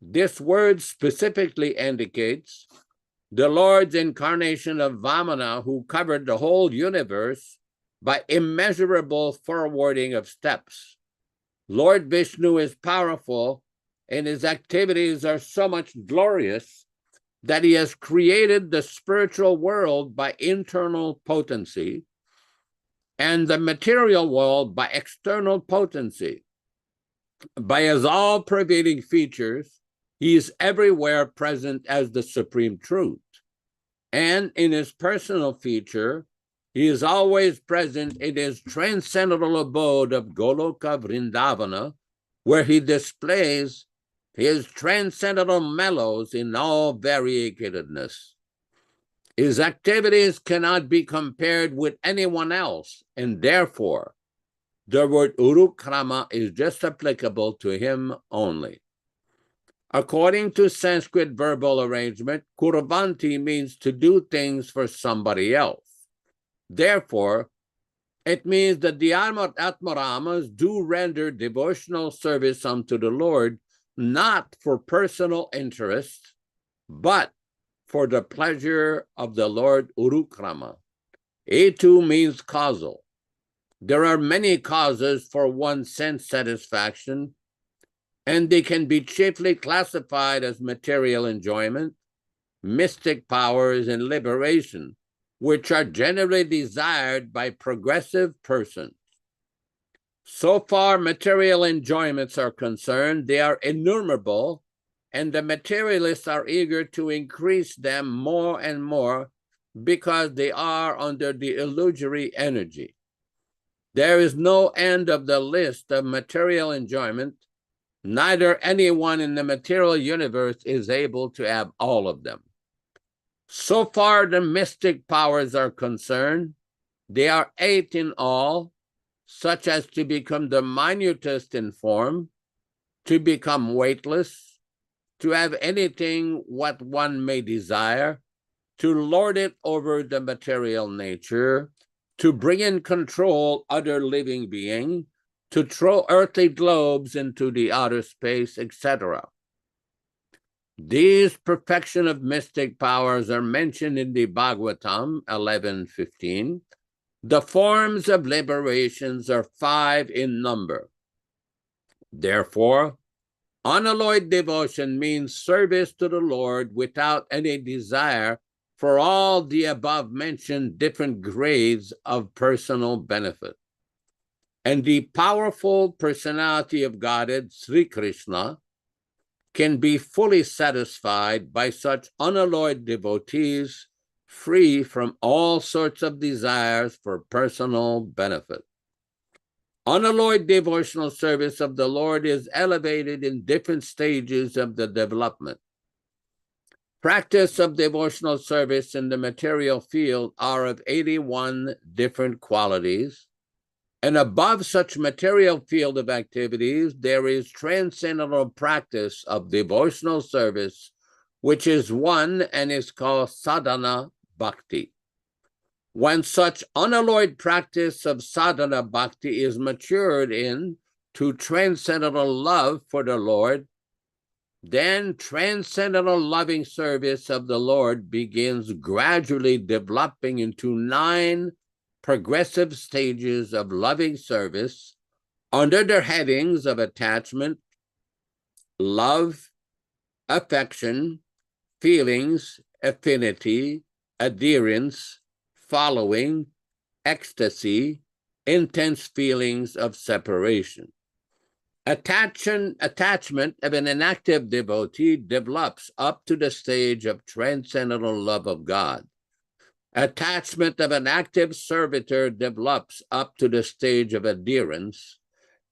Speaker 5: This word specifically indicates the Lord's incarnation of Vamana, who covered the whole universe by immeasurable forwarding of steps. Lord Vishnu is powerful, and his activities are so much glorious that he has created the spiritual world by internal potency and the material world by external potency. By his all-pervading features, he is everywhere present as the supreme truth. And in his personal feature, he is always present in his transcendental abode of Goloka Vrindavana, where he displays his transcendental mellows in all variegatedness. His activities cannot be compared with anyone else, and therefore, the word urukrama is just applicable to him only. According to Sanskrit verbal arrangement, kurvanti means to do things for somebody else. Therefore, it means that the Atmaramas do render devotional service unto the Lord, not for personal interest, but for the pleasure of the Lord Urukrama. Etu means causal. There are many causes for one's sense satisfaction, and they can be chiefly classified as material enjoyment, mystic powers, and liberation, which are generally desired by progressive persons. So far material enjoyments are concerned, they are innumerable, and the materialists are eager to increase them more and more because they are under the illusory energy. There is no end of the list of material enjoyment. Neither anyone in the material universe is able to have all of them. So far the mystic powers are concerned, they are 8 in all, such as to become the minutest in form, to become weightless, to have anything what one may desire, to lord it over the material nature, to bring in control other living being, to throw earthly globes into the outer space, etc. These perfection of mystic powers are mentioned in the Bhagavatam 11:15. The forms of liberations are 5 in number. Therefore, unalloyed devotion means service to the Lord without any desire for all the above mentioned different grades of personal benefit. And the powerful personality of Godhead, Sri Krishna, can be fully satisfied by such unalloyed devotees, free from all sorts of desires for personal benefit. Unalloyed devotional service of the Lord is elevated in different stages of the development. Practice of devotional service in the material field are of 81 different qualities, and above such material field of activities, there is transcendental practice of devotional service, which is one and is called sadhana bhakti. When such unalloyed practice of sadhana bhakti is matured into transcendental love for the Lord, then transcendental loving service of the Lord begins gradually developing into 9 progressive stages of loving service under the headings of attachment, love, affection, feelings, affinity, adherence, following, ecstasy, intense feelings of separation. Attachment of an inactive devotee develops up to the stage of transcendental love of God. Attachment of an active servitor develops up to the stage of adherence,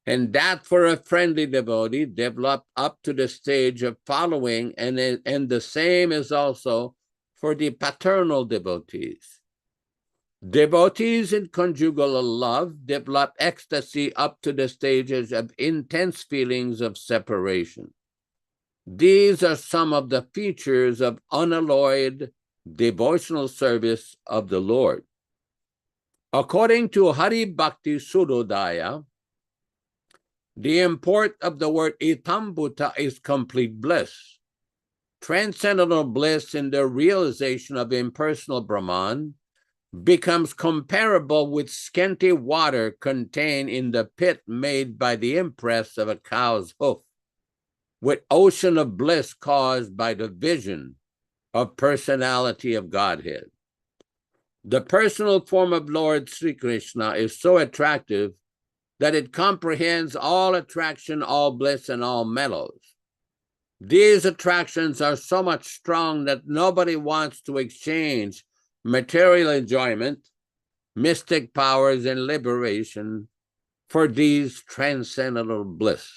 Speaker 5: and that for a friendly devotee develops up to the stage of following, and the same is also for the paternal devotees. Devotees in conjugal love develop ecstasy up to the stages of intense feelings of separation. These are some of the features of unalloyed devotional service of the Lord. According to Hari Bhakti Sudodaya, the import of the word itambhuta is complete bliss. Transcendental bliss in the realization of impersonal Brahman becomes comparable with scanty water contained in the pit made by the impress of a cow's hoof, with ocean of bliss caused by the vision of personality of Godhead. The personal form of Lord Sri Krishna is so attractive that it comprehends all attraction, all bliss, and all mellows. These attractions are so much strong that nobody wants to exchange material enjoyment, mystic powers, and liberation for these transcendental bliss.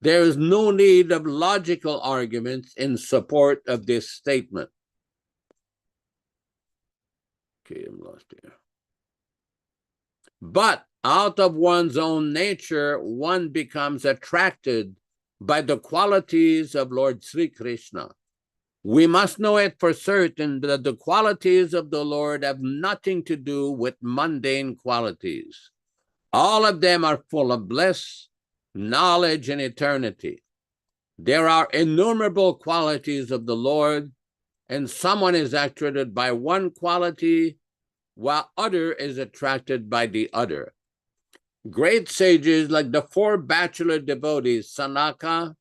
Speaker 5: There is no need of logical arguments in support of this statement. Okay, I'm lost here. But out of one's own nature, one becomes attracted by the qualities of Lord Sri Krishna. We must know it for certain that the qualities of the Lord have nothing to do with mundane qualities. All of them are full of bliss, knowledge, and eternity. There are innumerable qualities of the Lord, and someone is attracted by one quality, while other is attracted by the other. Great sages like the 4 bachelor devotees, Sanaka,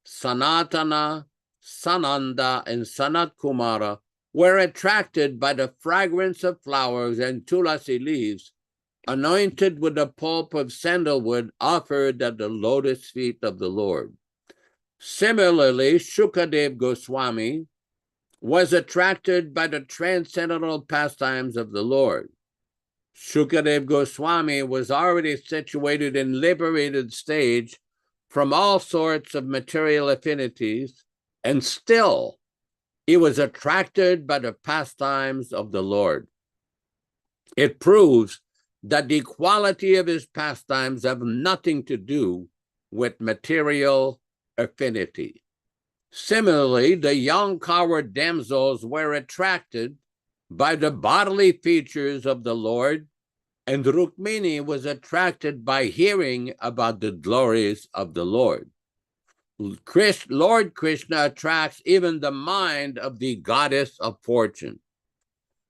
Speaker 5: Sanatana, Sananda, and Sanat Kumara, were attracted by the fragrance of flowers and tulasi leaves, anointed with the pulp of sandalwood offered at the lotus feet of the Lord. Similarly, Shukadev Goswami was attracted by the transcendental pastimes of the Lord. Shukadev Goswami was already situated in liberated stage from all sorts of material affinities, and still he was attracted by the pastimes of the Lord. It proves that the quality of his pastimes have nothing to do with material affinity. Similarly, the young coward damsels were attracted by the bodily features of the Lord, and Rukmini was attracted by hearing about the glories of the Lord. Lord Krishna attracts even the mind of the goddess of fortune.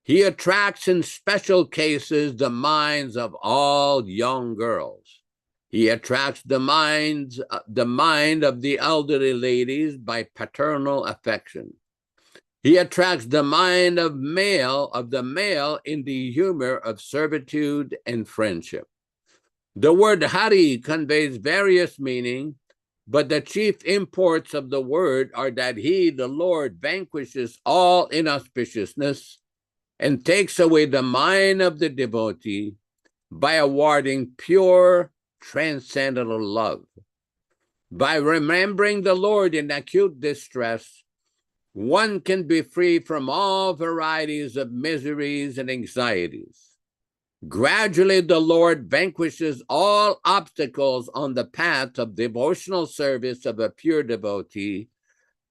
Speaker 5: He attracts in special cases the minds of all young girls. He attracts the mind of the elderly ladies by paternal affection. He attracts the mind of the male in the humor of servitude and friendship. The word Hari conveys various meanings, but the chief imports of the word are that he, the Lord, vanquishes all inauspiciousness and takes away the mind of the devotee by awarding pure transcendental love. By remembering the Lord in acute distress, one can be free from all varieties of miseries and anxieties. Gradually, the Lord vanquishes all obstacles on the path of devotional service of a pure devotee,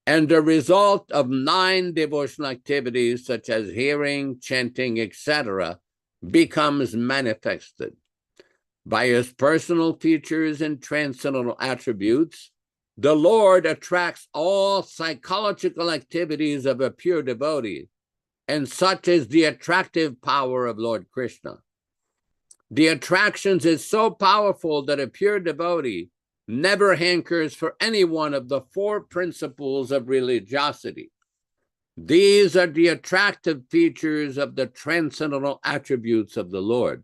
Speaker 5: and the result of 9 devotional activities, such as hearing, chanting, etc., becomes manifested. By his personal features and transcendental attributes, the Lord attracts all psychological activities of a pure devotee, and such is the attractive power of Lord Krishna. The attractions is so powerful that a pure devotee never hankers for any one of the 4 principles of religiosity. These are the attractive features of the transcendental attributes of the Lord.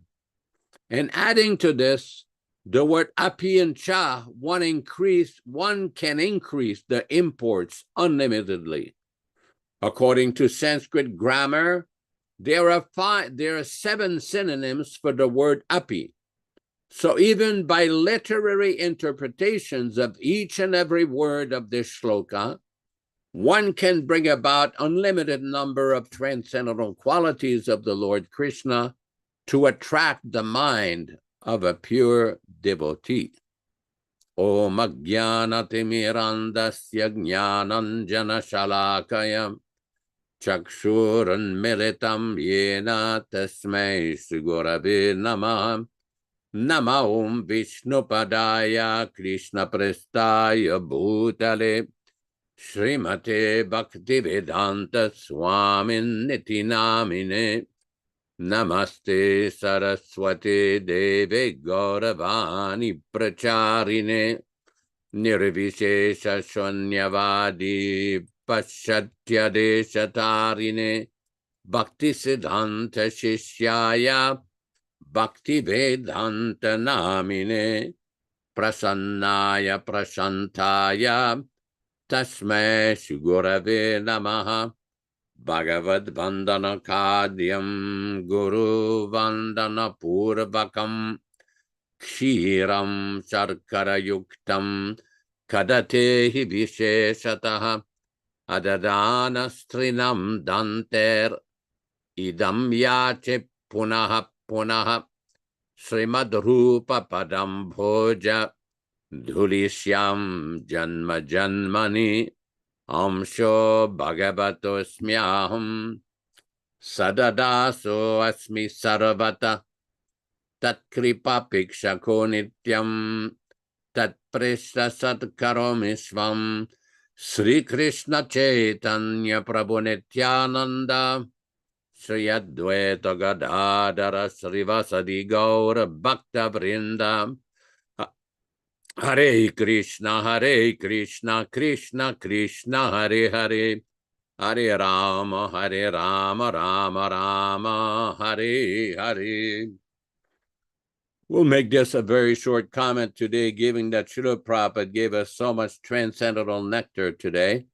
Speaker 5: And adding to this, the word api and cha, one can increase the imports unlimitedly. According to Sanskrit grammar, there are 7 synonyms for the word api. So even by literary interpretations of each and every word of this shloka, one can bring about unlimited number of transcendental qualities of the Lord Krishna to attract the mind of a pure devotee. Om Ajnanatimirandasya Jnananjana Shalakayam Chakshuranmilitam Yena Tasmai Sugurave Namah Nama Om Vishnupadaya Krishna Prestaya Bhutale Srimate Bhaktivedanta Swami Namine Namaste Saraswati Deve Gauravani Pracharine Nirvishesha Shonyavadi Paschatya Deshatarine Bhaktisiddhanta Shishyaya Bhaktivedanta Namine Prasannaya Prashantaya Tasmai Shugurave Namaha Bhagavad Vandana Kadyam Guru Vandana Purvakam Kshiram Sharkara Yuktam Kadatehi Visheshataha Adadana Strinam Danter Idam Yache Punaha Punaha Srimad Rupa Padam Bhoja Dhulishyam Janma Janmani Amsho Bhagavato Smyaham Sadadaso Asmi Sarvata Tat Kripa Pikshako Nityam Tat Prishta Satkaromisvam Sri Krishna Chaitanya Prabhu Nityananda Sri Advaita Gadadara Srivasadi Gaura Bhakta Vrinda Hare Krishna, Krishna Krishna, Hare Hare, Hare Rama, Rama Rama, Hare Hare. We'll make this a very short comment today, given that Śrīla Prabhupāda gave us so much transcendental nectar today.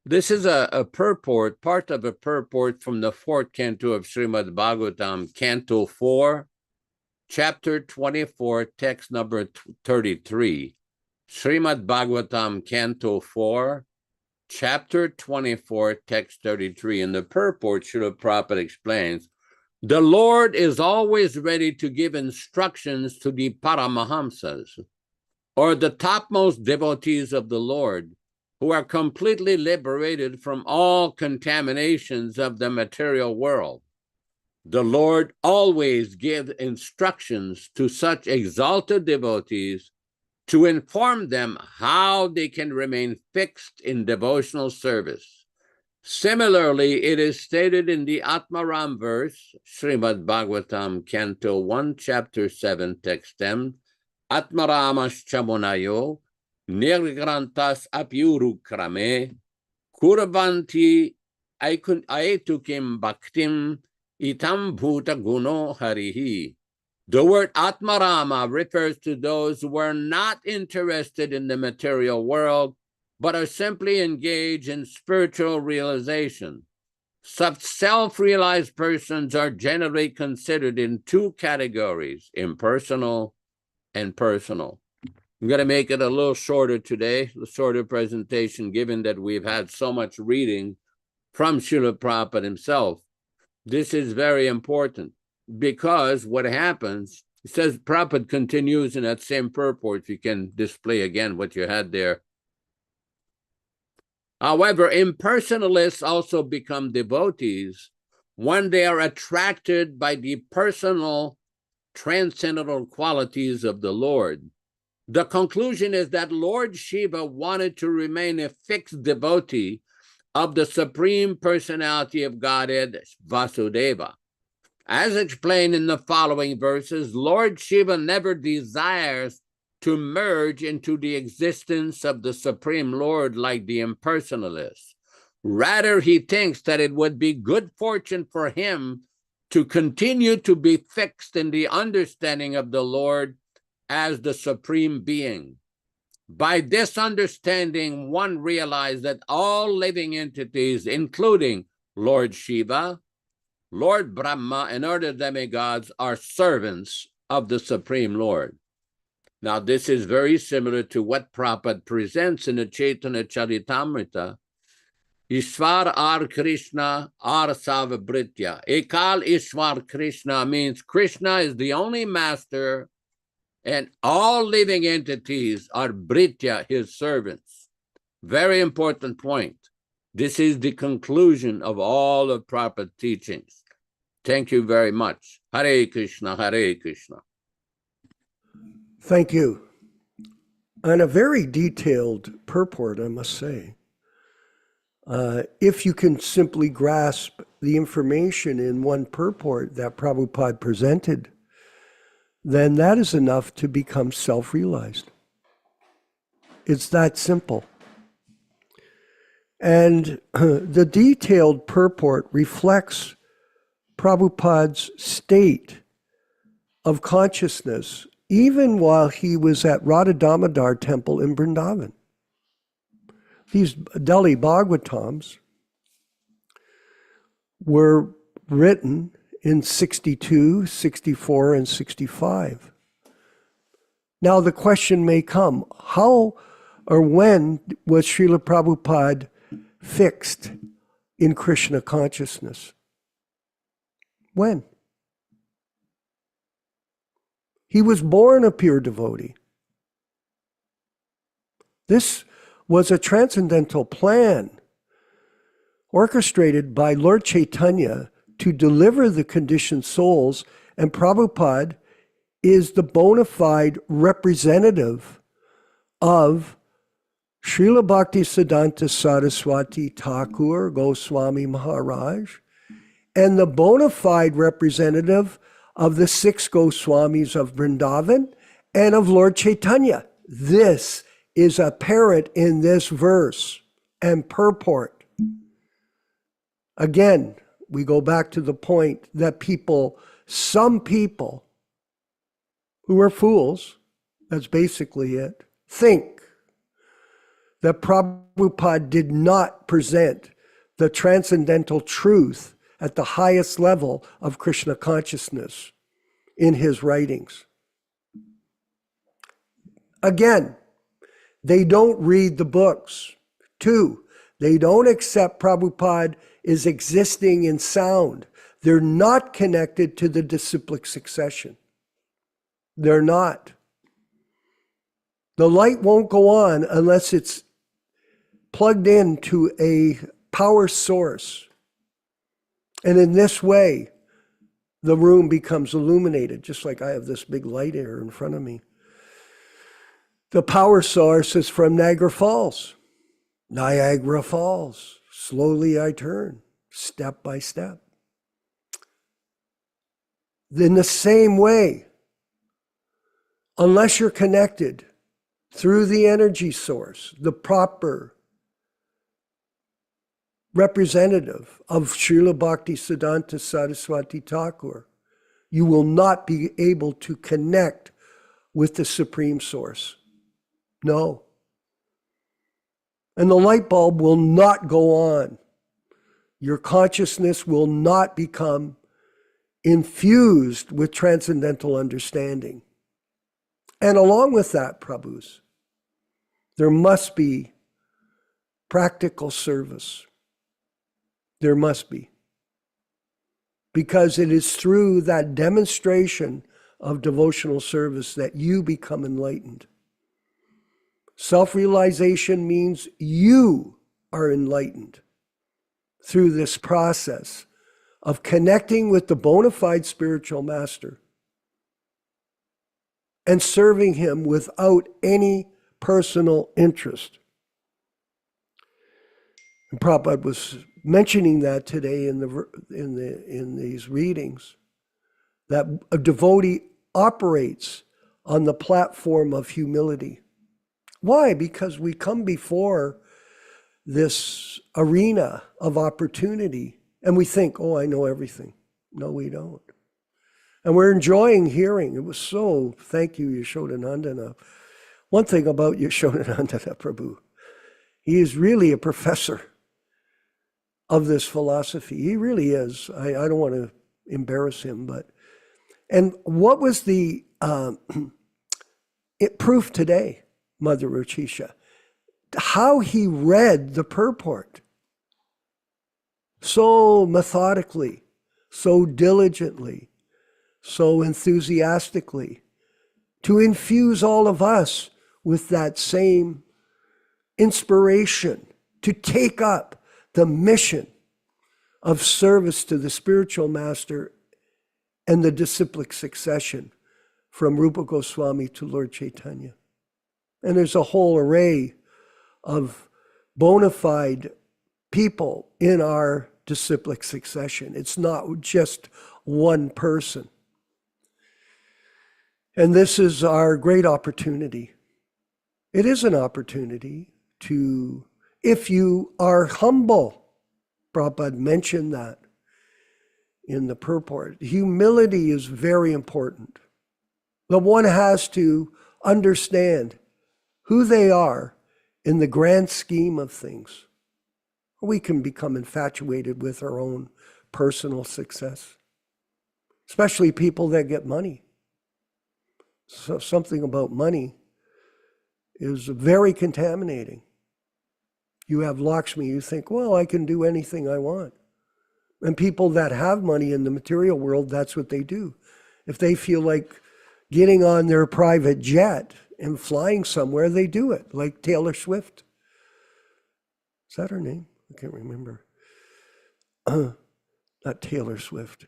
Speaker 5: This is a purport, part of a purport from the 4th canto of Śrīmad-Bhāgavatam, Canto 4, Chapter 24, text number 33. Śrīmad-Bhāgavatam, Canto 4, Chapter 24, text 33. In the purport, Śrīla Prabhupāda explains, the Lord is always ready to give instructions to the Paramahamsas, or the topmost devotees of the Lord, who are completely liberated from all contaminations of the material world. The Lord always gives instructions to such exalted devotees to inform them how they can remain fixed in devotional service. Similarly, it is stated in the Atmaram verse, Śrīmad-Bhāgavatam, Canto 1, Chapter 7, Text 10, Atmaramas Chamunayo, Nirgrantas Apyuru Krame, Kurvanti aetukim bhaktim itam bhuta guno harihi. The word Atmarama refers to those who are not interested in the material world, but are simply engaged in spiritual realization. Such self-realized persons are generally considered in two categories, impersonal and personal. I'm going to make it a little shorter today, a shorter presentation, given that we've had so much reading from Śrīla Prabhupada himself. This is very important because what happens, it says, Prabhupada continues in that same purport, if you can display again what you had there. However, impersonalists also become devotees when they are attracted by the personal transcendental qualities of the Lord. The conclusion is that Lord Shiva wanted to remain a fixed devotee of the Supreme Personality of Godhead, Vasudeva. As explained in the following verses, Lord Shiva never desires to merge into the existence of the Supreme Lord like the impersonalists. Rather, he thinks that it would be good fortune for him to continue to be fixed in the understanding of the Lord as the Supreme Being. By this understanding, one realized that all living entities, including Lord Shiva, Lord Brahma, and other demigods, are servants of the Supreme Lord. Now, this is very similar to what Prabhupada presents in the Chaitanya Charitamrita. Ishwar ar Krishna ar Savabritya. Ekal Ishwar Krishna means Krishna is the only master and all living entities are Britya, his servants. Very important point. This is the conclusion of all of Prabhupada's teachings. Thank you very much. Hare Krishna, Hare Krishna.
Speaker 1: Thank you. And a very detailed purport, I must say. If you can simply grasp the information in one purport that Prabhupada presented, then that is enough to become self-realized. It's that simple. And the detailed purport reflects Prabhupada's state of consciousness even while he was at Radha Damodar temple in Vrindavan. These Delhi Bhagavatams were written in 62, 64, and 65. Now the question may come, how or when was Śrīla Prabhupada fixed in Krishna consciousness? When? He was born a pure devotee. This was a transcendental plan orchestrated by Lord Chaitanya to deliver the conditioned souls, and Prabhupada is the bona fide representative of Srila Bhaktisiddhanta Saraswati Thakur Goswami Maharaj and the bona fide representative of the 6 Goswamis of Vrindavan and of Lord Chaitanya. This is apparent in this verse and purport. Again, we go back to the point that some people who are fools, that's basically it, think that Prabhupada did not present the transcendental truth at the highest level of Krishna consciousness in his writings. Again, they don't read the books. 2, they don't accept Prabhupada is existing in sound. They're not connected to the disciplic succession. They're not. The light won't go on unless it's plugged into a power source. And in this way, the room becomes illuminated, just like I have this big light here in front of me. The power source is from Niagara Falls. Niagara Falls. Slowly I turn, step by step. In the same way, unless you're connected through the energy source, the proper representative of Śrīla Bhaktisiddhanta Saraswati Thakur, you will not be able to connect with the Supreme Source. No. And the light bulb will not go on. Your consciousness will not become infused with transcendental understanding. And along with that, Prabhus, there must be practical service. There must be. Because it is through that demonstration of devotional service that you become enlightened. Self-realization means you are enlightened through this process of connecting with the bona fide spiritual master and serving him without any personal interest. And Prabhupada was mentioning that today in these readings, that a devotee operates on the platform of humility. Why? Because we come before this arena of opportunity and we think, oh, I know everything. No, we don't. And we're enjoying hearing. It was so, thank you, Yaśodā-nandana. One thing about Yaśodā-nandana Prabhu, he is really a professor of this philosophy. He really is. I don't want to embarrass him, but, and what was the proof today, Mother Ruchisha? How he read the purport so methodically, so diligently, so enthusiastically, to infuse all of us with that same inspiration to take up the mission of service to the spiritual master and the disciplic succession from Rupa Goswami to Lord Chaitanya. And there's a whole array of bona fide people in our disciplic succession. It's not just one person. And this is our great opportunity. It is an opportunity to, if you are humble, Prabhupada mentioned that in the purport. Humility is very important. But one has to understand who they are in the grand scheme of things. We can become infatuated with our own personal success, especially people that get money. So something about money is very contaminating. You have Lakshmi, you think, well, I can do anything I want. And people that have money in the material world, that's what they do. If they feel like getting on their private jet and flying somewhere, they do it, like Taylor Swift. Is that her name? I can't remember. Not Taylor Swift.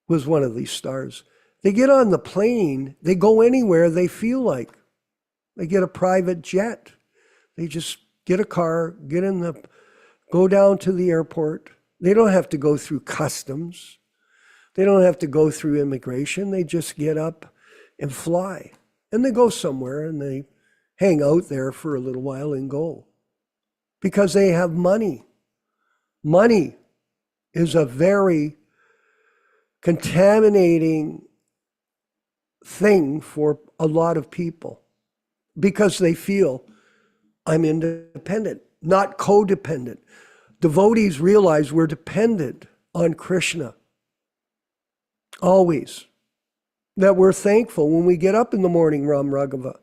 Speaker 1: Was one of these stars. They get on the plane, they go anywhere they feel like. They get a private jet. They just get a car, go down to the airport. They don't have to go through customs. They don't have to go through immigration. They just get up and fly. And they go somewhere and they hang out there for a little while and go. Because they have money. Money is a very contaminating thing for a lot of people. Because they feel, I'm independent, not codependent. Devotees realize we're dependent on Krishna. Always. That we're thankful when we get up in the morning, Ram Raghava.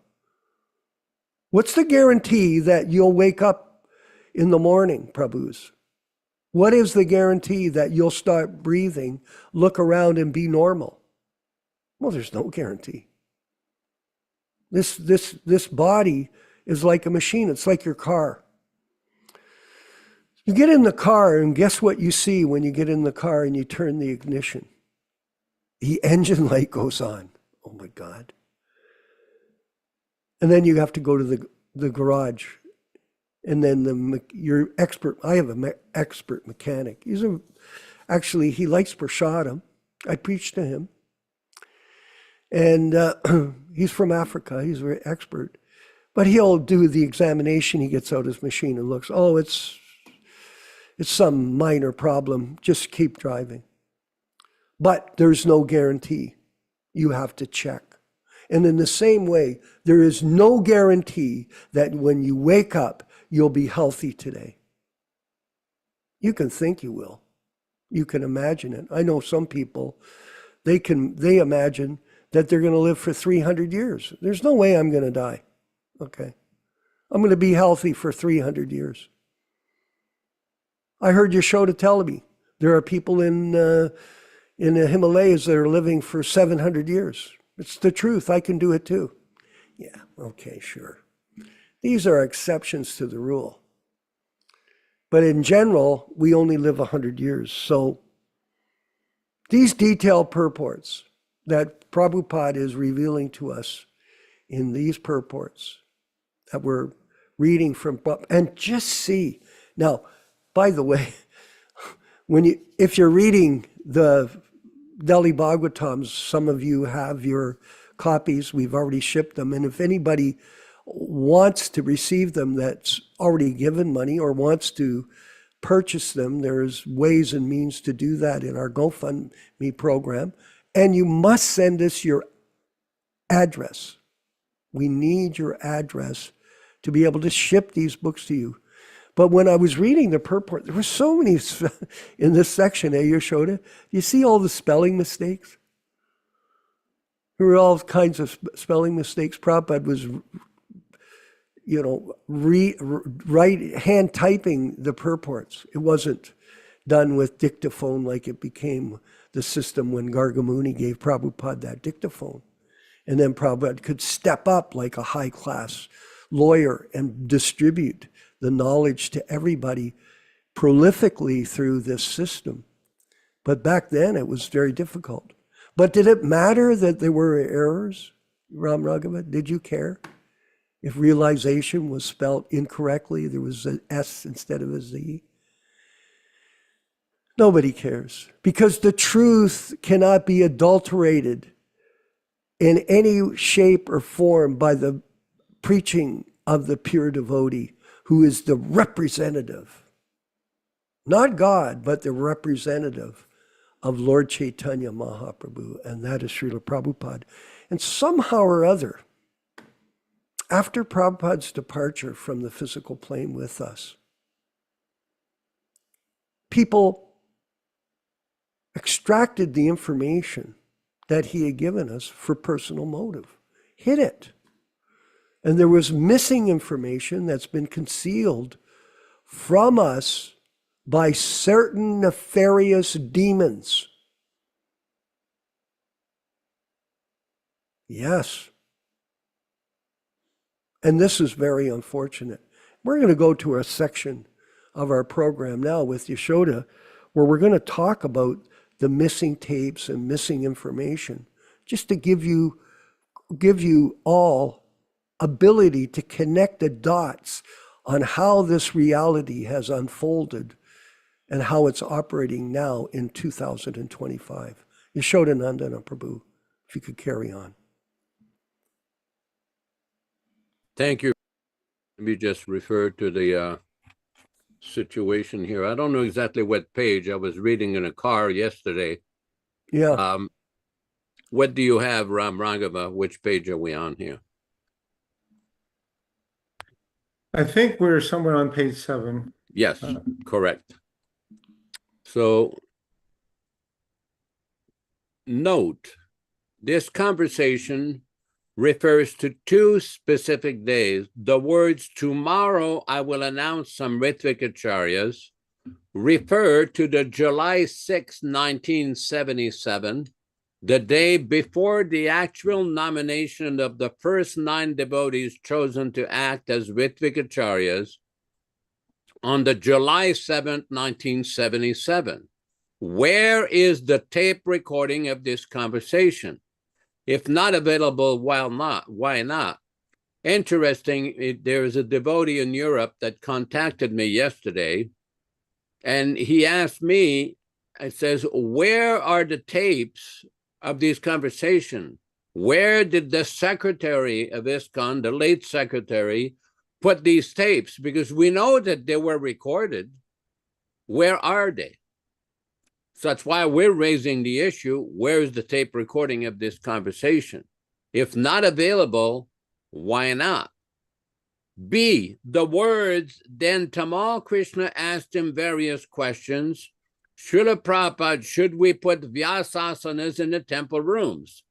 Speaker 1: What's the guarantee that you'll wake up in the morning, Prabhus? What is the guarantee that you'll start breathing, look around and be normal? Well, there's no guarantee. This body is like a machine. It's like your car. You get in the car and guess what you see when you get in the car and you turn the ignition? The engine light goes on. Oh my God. And then you have to go to the garage. And then your expert, I have an expert mechanic. Actually, he likes prasadam. I preach to him. And he's from Africa. He's very expert. But he'll do the examination. He gets out his machine and looks, oh, it's It's some minor problem. Just keep driving. But there's no guarantee. You have to check. And in the same way, there is no guarantee that when you wake up, you'll be healthy today. You can think you will. You can imagine it. I know some people, they imagine that they're going to live for 300 years. There's no way I'm going to die. Okay. I'm going to be healthy for 300 years. I heard Yaśodā tell me there are people in the Himalayas that are living for 700 years. It's the truth. I can do it too. Yeah, okay, sure. These are exceptions to the rule. But in general, we only live 100 years. So these detailed purports that Prabhupada is revealing to us in these purports that we're reading from, and just see. Now, by the way, if you're reading the Delhi Bhagavatams, some of you have your copies. We've already shipped them. And if anybody wants to receive them that's already given money or wants to purchase them, there's ways and means to do that in our GoFundMe program. And you must send us your address. We need your address to be able to ship these books to you. But when I was reading the purport, there were so many in this section, Yaśodā. You see all the spelling mistakes? There were all kinds of spelling mistakes. Prabhupada was, hand typing the purports. It wasn't done with dictaphone like it became the system when Gargamuni gave Prabhupada that dictaphone. And then Prabhupada could step up like a high-class lawyer and distribute the knowledge to everybody prolifically through this system. But back then it was very difficult. But did it matter that there were errors, Ram Raghava? Did you care? If realization was spelled incorrectly, there was an S instead of a Z. Nobody cares, because the truth cannot be adulterated in any shape or form by the preaching of the pure devotee, who is the representative, not God, but the representative of Lord Chaitanya Mahaprabhu, and that is Śrīla Prabhupāda. And somehow or other, after Prabhupada's departure from the physical plane with us, people extracted the information that he had given us for personal motive, hid it. And there was missing information that's been concealed from us by certain nefarious demons. Yes. And this is very unfortunate. We're going to go to a section of our program now with Yaśodā, where we're going to talk about the missing tapes and missing information, just to give you all ability to connect the dots on how this reality has unfolded and how it's operating now in 2025. Yaśodā-nandana Prabhu, if you could carry on.
Speaker 5: Thank you. Let me just refer to the situation here. I don't know exactly what page. I was reading in a car yesterday.
Speaker 1: Yeah.
Speaker 5: What do you have, Ram Raghava? Which page are we on here?
Speaker 2: I think we're somewhere on page 7.
Speaker 5: Yes, correct. So note, this conversation refers to 2 specific days. The words, tomorrow I will announce some Ritvik Acharyas, refer to the July 6, 1977, the day before the actual nomination of the first 9 devotees chosen to act as Ritvik Acharyas on the July 7th, 1977. Where is the tape recording of this conversation? If not available, why not? Interesting, there is a devotee in Europe that contacted me yesterday, and he asked me, it says, where are the tapes of these conversations? Where did the secretary of ISKCON, the late secretary, put these tapes? Because we know that they were recorded. Where are they? So that's why we're raising the issue, where is the tape recording of this conversation? If not available, why not? B, the words, then Tamal Krishna asked him various questions. Śrīla Prabhupada, should we put Vyasasanas in the temple rooms?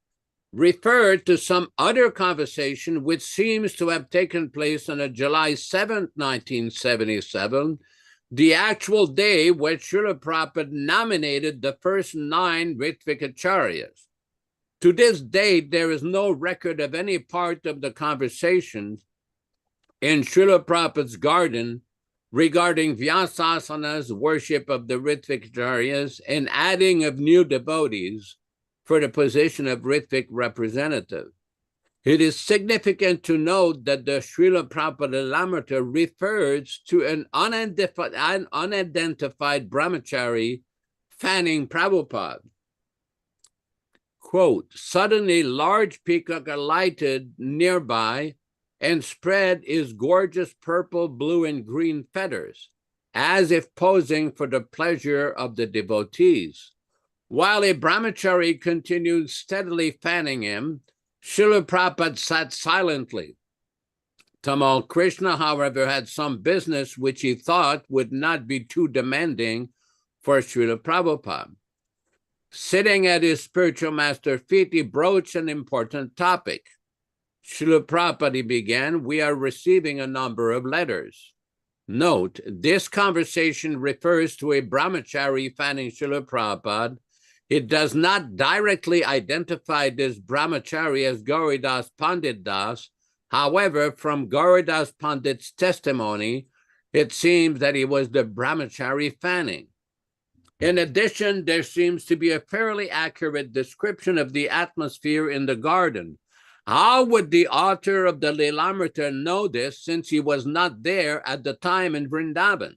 Speaker 5: Referred to some other conversation which seems to have taken place on a July 7th, 1977, the actual day when Śrīla Prabhupada nominated the first 9 Ritvikacharyas. To this date, there is no record of any part of the conversation in Śrīla Prabhupada's garden regarding Vyasasana's worship of the Ritvikacharyas and adding of new devotees for the position of Ritvik representative. It is significant to note that the Śrīla Prabhupada Lamrita refers to an unidentified brahmachari fanning Prabhupada. Quote, suddenly large peacock alighted nearby and spread his gorgeous purple, blue, and green feathers, as if posing for the pleasure of the devotees. While a brahmachari continued steadily fanning him, Śrīla Prabhupada sat silently. Tamal Krishna, however, had some business which he thought would not be too demanding for Śrīla Prabhupada. Sitting at his spiritual master's feet, he broached an important topic. Śrīla Prabhupada, he began, we are receiving a number of letters. Note, this conversation refers to a brahmachari fanning Śrīla Prabhupada. It does not directly identify this brahmachari as Gauridas Pandit Das. However, from Gauridas Pandit's testimony, it seems that he was the brahmachari fanning. In addition, there seems to be a fairly accurate description of the atmosphere in the garden. How would the author of the Lilamrita know this since he was not there at the time in Vrindavan?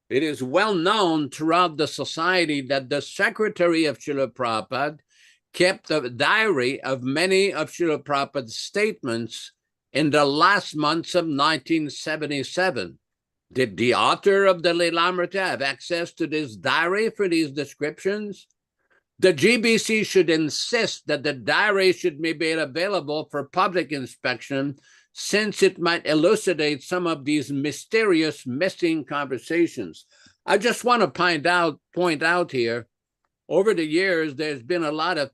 Speaker 5: It is well known throughout the society that the secretary of Śrīla Prabhupada kept a diary of many of Śrīla Prabhupada's statements in the last months of 1977. Did the author of the Lilamrita have access to this diary for these descriptions? The GBC should insist that the diary should be made available for public inspection, since it might elucidate some of these mysterious missing conversations. I just want to point out here, over the years, there's been a lot of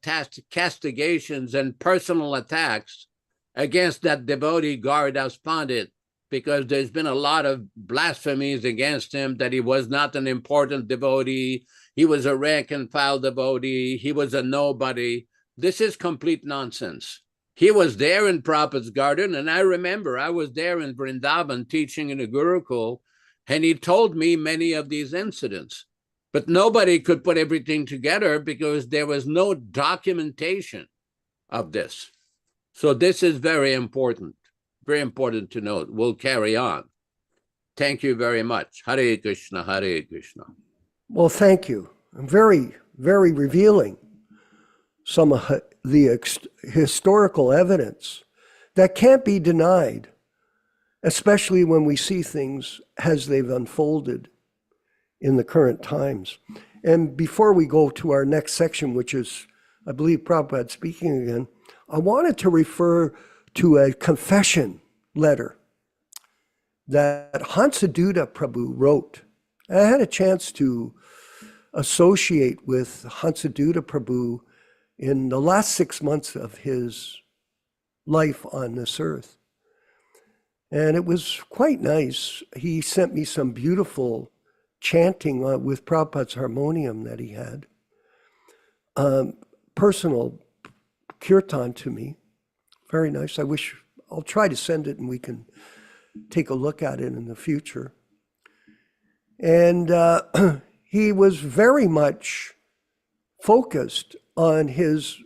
Speaker 5: castigations and personal attacks against that devotee Gauridas Pandit, because there's been a lot of blasphemies against him, that he was not an important devotee, he was a rank and file devotee, he was a nobody. This is complete nonsense. He was there in Prabhupada's garden, and I remember I was there in Vrindavan teaching in a Gurukul, and he told me many of these incidents. But nobody could put everything together because there was no documentation of this. So this is very important to note. We'll carry on. Thank you very much. Hare Krishna, Hare Krishna.
Speaker 1: Well, thank you. Very, very revealing. Some of the historical evidence that can't be denied, especially when we see things as they've unfolded in the current times. And before we go to our next section, which is, I believe, Prabhupada speaking again, I wanted to refer to a confession letter that Hansaduta Prabhu wrote. I had a chance to associate with Hansaduta Prabhu in the last 6 months of his life on this earth. And it was quite nice. He sent me some beautiful chanting with Prabhupada's harmonium that he had. Personal kirtan to me. Very nice. I'll try to send it and we can take a look at it in the future. And he was very much focused on his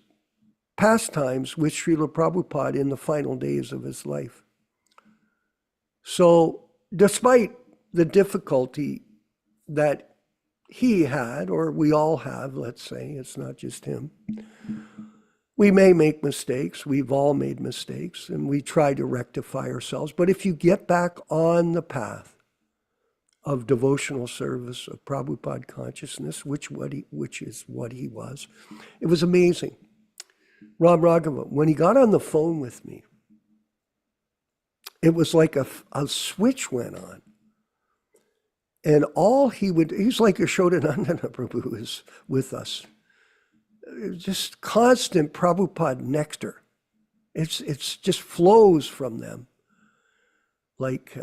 Speaker 1: pastimes with Śrīla Prabhupada in the final days of his life. So despite the difficulty that he had, or we all have, let's say, it's not just him, we may make mistakes. We've all made mistakes, and we try to rectify ourselves. But if you get back on the path, of devotional service of Prabhupada consciousness, which is what he was. It was amazing. Ram Raghava, when he got on the phone with me, it was like a switch went on. And all he's like Yaśodā-nandana Prabhu is with us. Just constant Prabhupada nectar. It's just flows from them. Like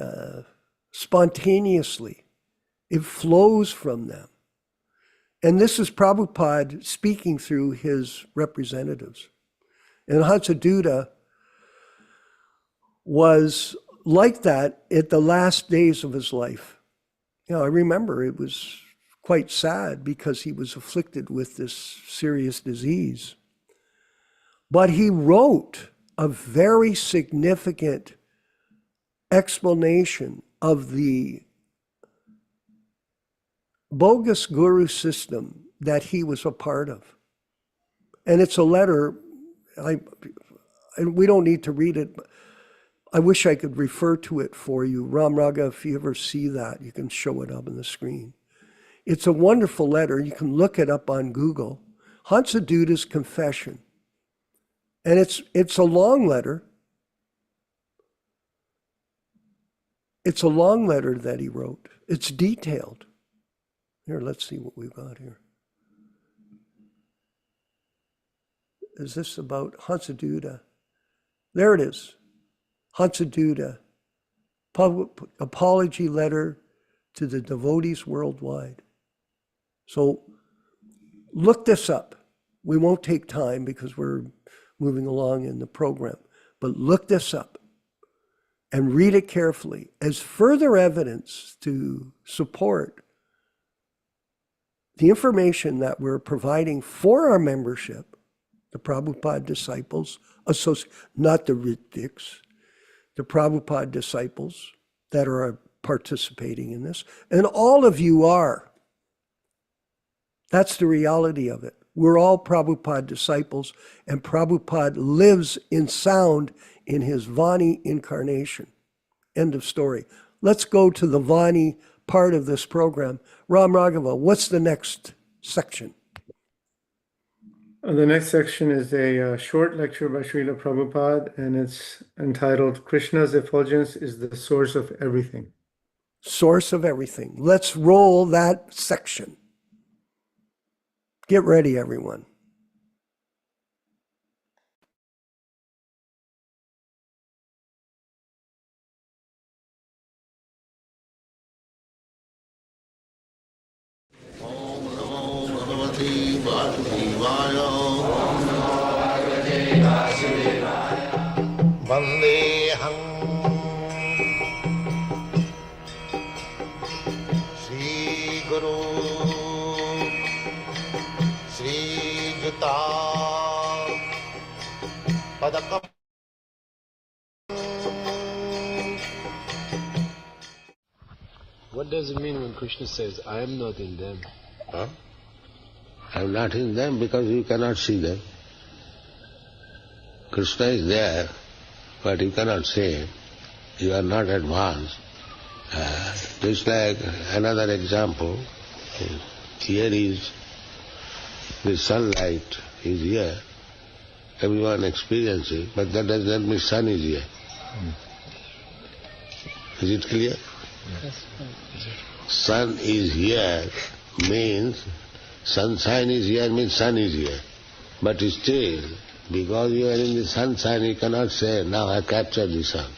Speaker 1: spontaneously. It flows from them. And this is Prabhupada speaking through his representatives. And Hansaduta was like that at the last days of his life. You know, I remember it was quite sad because he was afflicted with this serious disease. But he wrote a very significant explanation of the bogus guru system that he was a part of. And it's a letter, we don't need to read it, but I wish I could refer to it for you. Ram Raga, if you ever see that, you can show it up on the screen. It's a wonderful letter. You can look it up on Google. Hansaduta's Confession. And it's a long letter. It's a long letter that he wrote. It's detailed. Here, let's see what we've got here. Is this about Hansaduta? There it is. Hansaduta, apology letter to the devotees worldwide. So look this up. We won't take time because we're moving along in the program, but look this up and read it carefully as further evidence to support the information that we're providing for our membership, the Prabhupada Disciples Association, not the Ritviks, the Prabhupada disciples that are participating in this, and all of you are. That's the reality of it. We're all Prabhupada disciples, and Prabhupada lives in sound in his Vani incarnation. End of story. Let's go to the Vani part of this program. Ram Raghava, what's the next section?
Speaker 2: The next section is a short lecture by Śrīla Prabhupāda, and it's entitled, Krishna's effulgence is the source of everything.
Speaker 1: Source of everything. Let's roll that section. Get ready, everyone.
Speaker 3: Om Namo Bhagavate Vasudevaya. Vandeham Shri Guru Shri Juta Padakam.
Speaker 6: What does it mean when Krishna says, I am not in them?
Speaker 4: Huh? I am not in them because you cannot see them. Krishna is there, but you cannot see him. You are not advanced. Just like another example, here is the sunlight is here. Everyone experiences, but that does not mean sun is here. Is it clear?
Speaker 6: Yes.
Speaker 4: Sun is here means, sunshine is here means sun is here. But still, because you are in the sunshine, you cannot say, now I capture the sun.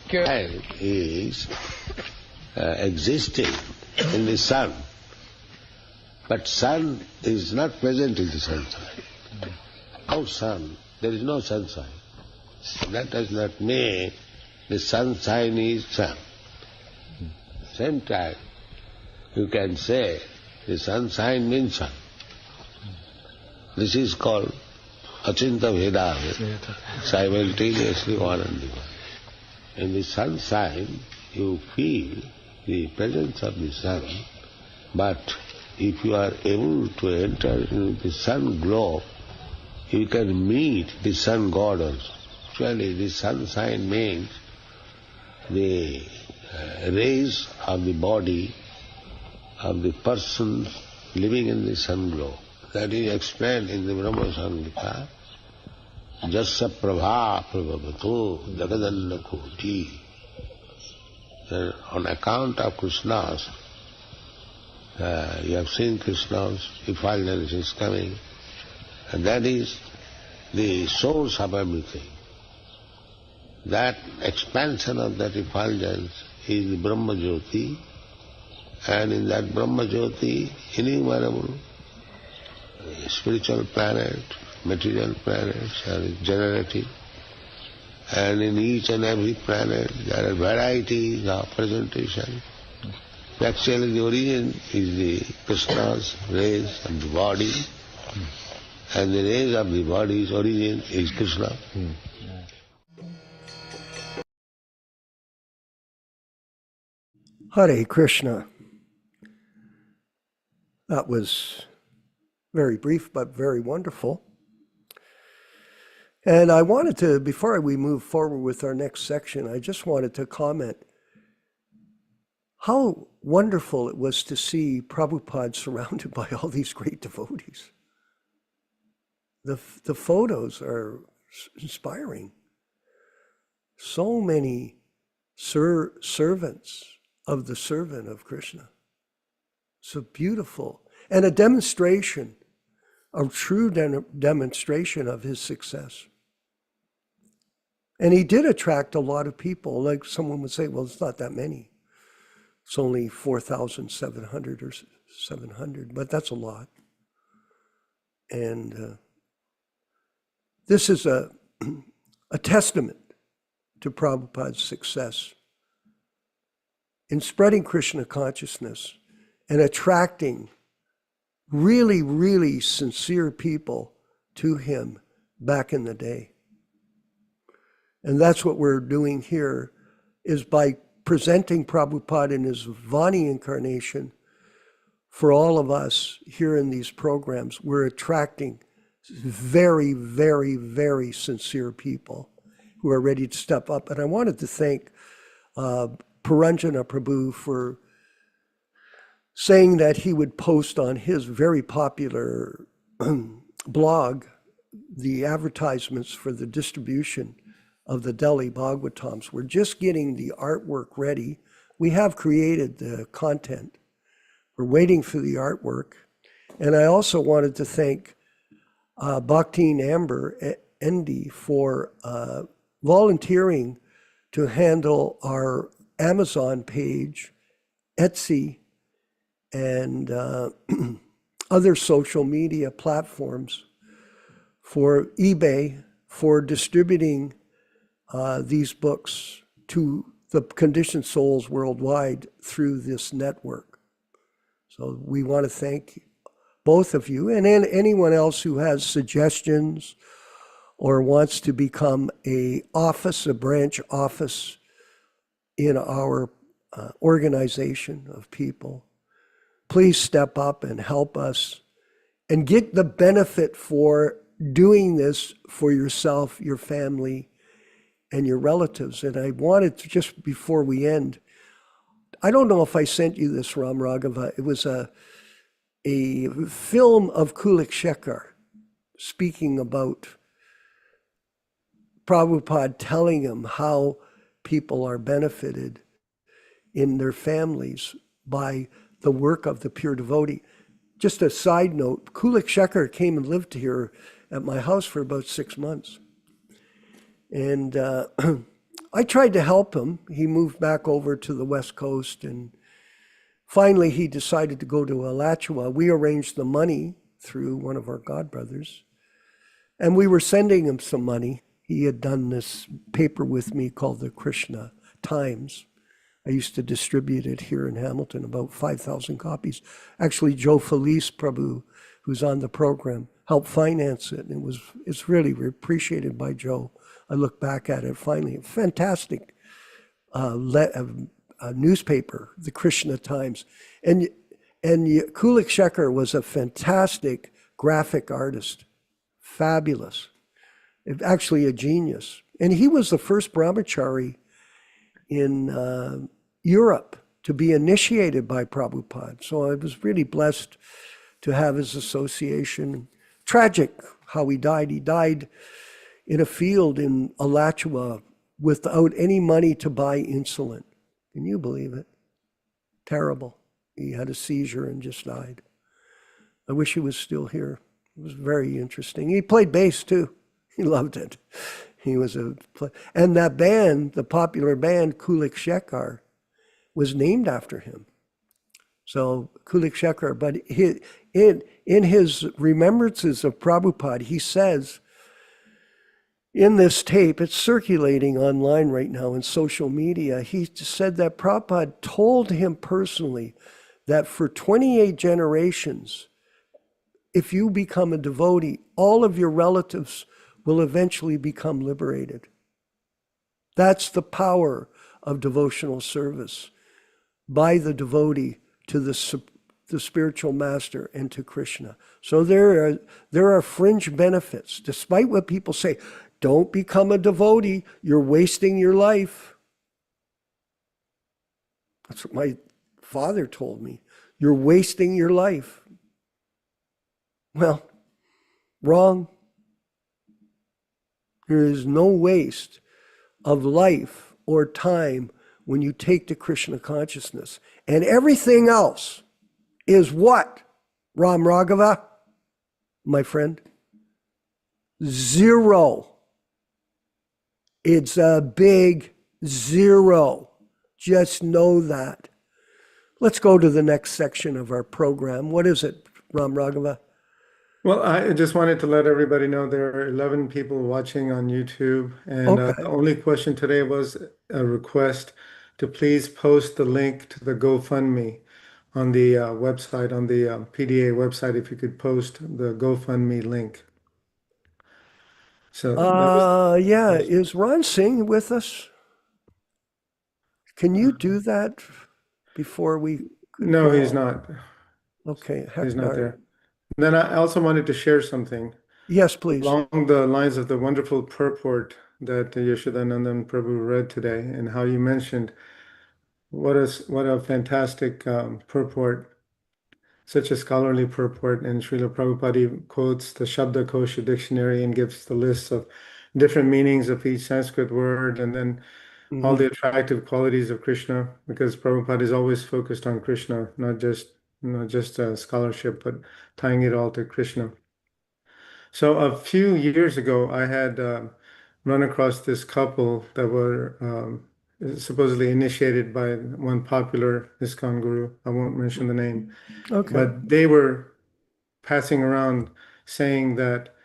Speaker 4: Sun is existing in the sun. But sun is not present in the sunshine. How sun? There is no sunshine. That does not mean the sunshine is sun. Same time, you can say the sunshine means sun. This is called Achinta Veda, simultaneously one and the one. In the sunshine, you feel the presence of the sun, but if you are able to enter into the sun glow, you can meet the sun god also. Actually, the sunshine means the
Speaker 3: rays of the body of the person living in the sun glow. That is explained in the Brahma Samhita. Jasya prabha prabhavato jagadanna koti. On account of Krishna's, you have seen Krishna's effulgence is coming, and that is the source of everything. That expansion of that effulgence is the Brahma Jyoti, and in that Brahma Jyoti, innumerable spiritual planets, material planets are generated, and in each and every planet there are varieties of presentation. Actually the origin is the Krishna's rays of the body, and the rays of the body's origin is Krishna.
Speaker 1: Hare Krishna. That was very brief, but very wonderful. And I wanted to, before we move forward with our next section, I just wanted to comment how wonderful it was to see Prabhupada surrounded by all these great devotees. The photos are inspiring. So many servants of the servant of Krishna. So beautiful. And a demonstration, a true demonstration of his success. And he did attract a lot of people. Like someone would say, well, it's not that many. It's only 4,700 or 700, but that's a lot. And this is a testament to Prabhupada's success in spreading Krishna consciousness and attracting really, really sincere people to him back in the day. And that's what we're doing here, is by presenting Prabhupada in his Vani incarnation for all of us here in these programs. We're attracting very, very, very sincere people who are ready to step up. And I wanted to thank Paranjana Prabhu for saying that he would post on his very popular blog the advertisements for the distribution of the Delhi Bhagavatams. We're just getting the artwork ready. We have created the content. We're waiting for the artwork. And I also wanted to thank Bhakti Amber Endy for volunteering to handle our Amazon page, Etsy, and other social media platforms, for eBay, for distributing these books to the conditioned souls worldwide through this network. So we want to thank both of you, and anyone else who has suggestions or wants to become a branch office in our organization of people. Please step up and help us and get the benefit for doing this for yourself, your family, and your relatives. And I wanted to, just before we end, I don't know if I sent you this, Ram Raghava. It was a film of Kulik Shekhar speaking about Prabhupada telling him how people are benefited in their families by the work of the pure devotee. Just a side note, Kulik Shekhar came and lived here at my house for about 6 months. And I tried to help him. He moved back over to the West Coast, and finally he decided to go to Alachua. We arranged the money through one of our godbrothers, and we were sending him some money. He had done this paper with me called the Krishna Times. I used to distribute it here in Hamilton, about 5,000 copies. Actually, Joe Felice Prabhu, who's on the program, helped finance it, and it's really appreciated by Joe. I look back at it finally, a fantastic newspaper, the Krishna Times. And Kulik Shekhar was a fantastic graphic artist, fabulous, actually a genius. And he was the first brahmachari in Europe to be initiated by Prabhupada. So I was really blessed to have his association. Tragic how he died. He died in a field in Alachua without any money to buy insulin. Can you believe it? Terrible. He had a seizure and just died. I wish he was still here. It was very interesting. He played bass too. He loved it. He was and that band, the popular band Kulik Shekhar, was named after him. So Kulik Shekhar, but in his remembrances of Prabhupada, he says in this tape, it's circulating online right now in social media, he said that Prabhupada told him personally that for 28 generations, if you become a devotee, all of your relatives will eventually become liberated. That's the power of devotional service by the devotee to the spiritual master and to Krishna. So there are fringe benefits, despite what people say. Don't become a devotee, you're wasting your life. That's what my father told me. You're wasting your life. Well, wrong. There is no waste of life or time when you take to Krishna consciousness. And everything else is what, Ram Raghava, my friend? Zero. It's a big zero. Just know that. Let's go to the next section of our program. What is it, Ram Raghava?
Speaker 2: Well, I just wanted to let everybody know there are 11 people watching on YouTube. And
Speaker 1: Okay.
Speaker 2: the only question today was a request to please post the link to the GoFundMe on the website, on the PDA website, if you could post the GoFundMe link. So that was
Speaker 1: Yeah, is Ron Singh with us? Can you do that before we?
Speaker 2: no, he's not.
Speaker 1: Okay,
Speaker 2: He's not
Speaker 1: darn.
Speaker 2: there. And then I also wanted to share something
Speaker 1: Yes, please.
Speaker 2: along the lines of the wonderful purport that Yaśodā-nandana Prabhu read today, and how you mentioned what a fantastic purport, such a scholarly purport. And Śrīla Prabhupada quotes the Shabda Kosha dictionary and gives the list of different meanings of each Sanskrit word, and then all the attractive qualities of Krishna, because Prabhupada is always focused on Krishna, not just scholarship, but tying it all to Krishna. So a few years ago, I had run across this couple that were supposedly initiated by one popular ISKCON guru. I won't mention the name,
Speaker 1: Okay.
Speaker 2: but they were passing around saying that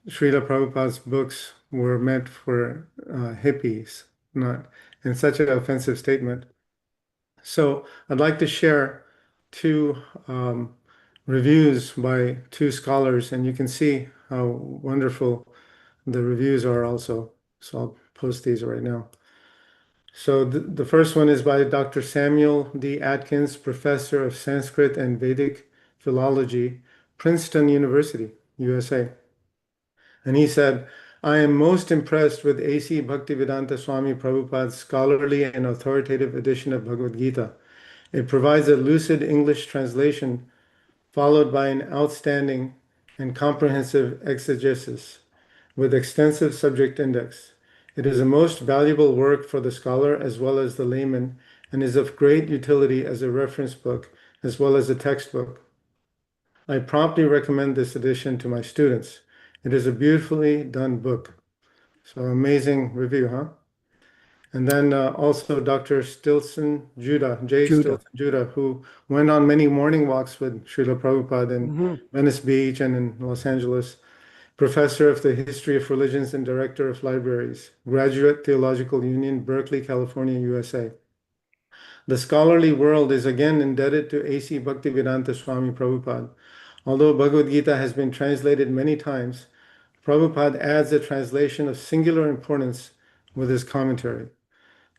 Speaker 2: Śrīla Prabhupada's books were meant for hippies, not in such an offensive statement. So I'd like to share two reviews by two scholars, and you can see how wonderful the reviews are also. So I'll post these right now. So the first one is by Dr. Samuel D. Atkins, Professor of Sanskrit and Vedic Philology, Princeton University, USA. And he said, I am most impressed with A.C. Bhaktivedanta Swami Prabhupāda's scholarly and authoritative edition of Bhagavad Gita. It provides a lucid English translation followed by an outstanding and comprehensive exegesis with extensive subject index. It is a most valuable work for the scholar as well as the layman, and is of great utility as a reference book as well as a textbook. I promptly recommend this edition to my students. It is a beautifully done book. So amazing review, huh? And then also Dr. Stilson Judah, Stilson Judah, who went on many morning walks with Śrīla Prabhupada in Venice Beach and in Los Angeles, professor of the history of religions and director of libraries, Graduate Theological Union, Berkeley, California, USA. The scholarly world is again indebted to A.C. Bhaktivedanta Swami Prabhupāda. Although Bhagavad Gita has been translated many times, Prabhupada adds a translation of singular importance with his commentary.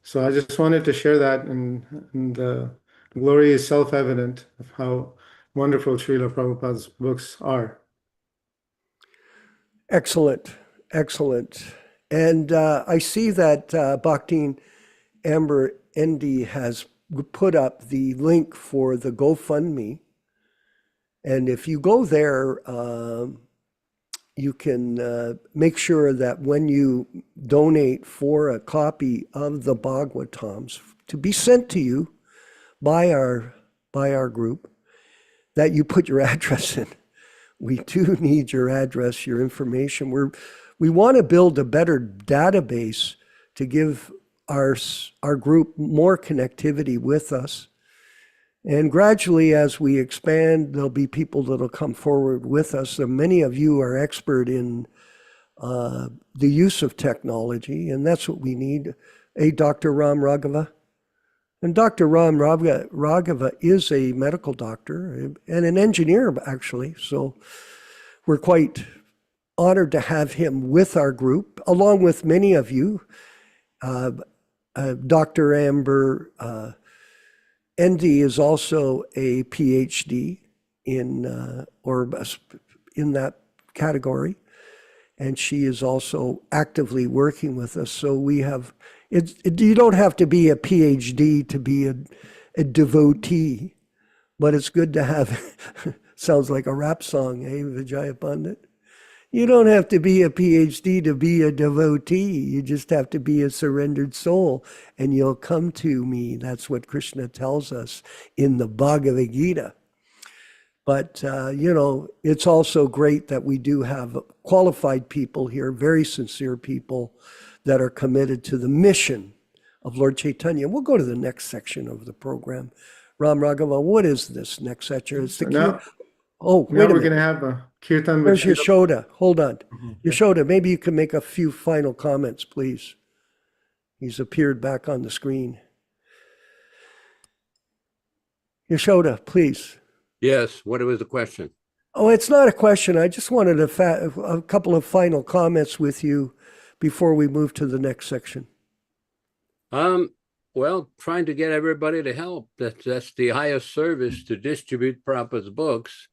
Speaker 2: So I just wanted to share that, and the glory is self-evident of how wonderful Śrīla Prabhupada's books are.
Speaker 1: Excellent, excellent. And I see that Bhaktin Amber Endy has put up the link for the GoFundMe. And if you go there, you can make sure that when you donate for a copy of the Bhagavatams to be sent to you by our group, that you put your address in. We do need your address, your information. We want to build a better database to give our group more connectivity with us. And gradually, as we expand, there'll be people that'll come forward with us. And many of you are expert in the use of technology, and that's what we need. Dr. Ram Raghava. And Dr. Ram Raghava is a medical doctor and an engineer, actually. So we're quite honored to have him with our group, along with many of you. Dr. Amber Endy is also a PhD in that category, and she is also actively working with us. So we have, you don't have to be a PhD to be a devotee, but it's good to have, sounds like a rap song, eh, Vijaya Pandit? You don't have to be a PhD to be a devotee. You just have to be a surrendered soul, and you'll come to me. That's what Krishna tells us in the Bhagavad Gita. But, it's also great that we do have qualified people here, very sincere people that are committed to the mission of Lord Chaitanya. We'll go to the next section of the program. Ram Raghava, what is this next section? It's the
Speaker 2: Now
Speaker 1: wait a
Speaker 2: we're
Speaker 1: minute.
Speaker 2: going to have a kirtan.
Speaker 1: Where's
Speaker 2: with
Speaker 1: Yaśodā? Hold on. Yaśodā, maybe you can make a few final comments, please. He's appeared back on the screen. Yaśodā, please.
Speaker 5: Yes, what was the question?
Speaker 1: Oh, it's not a question. I just wanted a couple of final comments with you before we move to the next section.
Speaker 5: Well, trying to get everybody to help. That's the highest service, to distribute Prabhupada's books.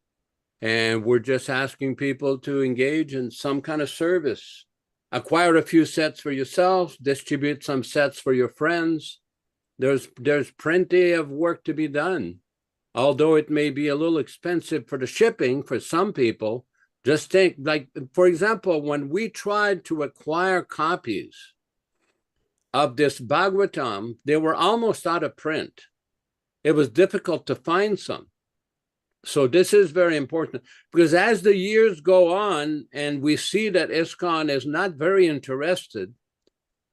Speaker 5: And we're just asking people to engage in some kind of service. Acquire a few sets for yourself, distribute some sets for your friends. There's plenty of work to be done. Although it may be a little expensive for the shipping for some people, just think, like, for example, when we tried to acquire copies of this Bhagavatam, they were almost out of print. It was difficult to find some. So this is very important, because as the years go on and we see that ISKCON is not very interested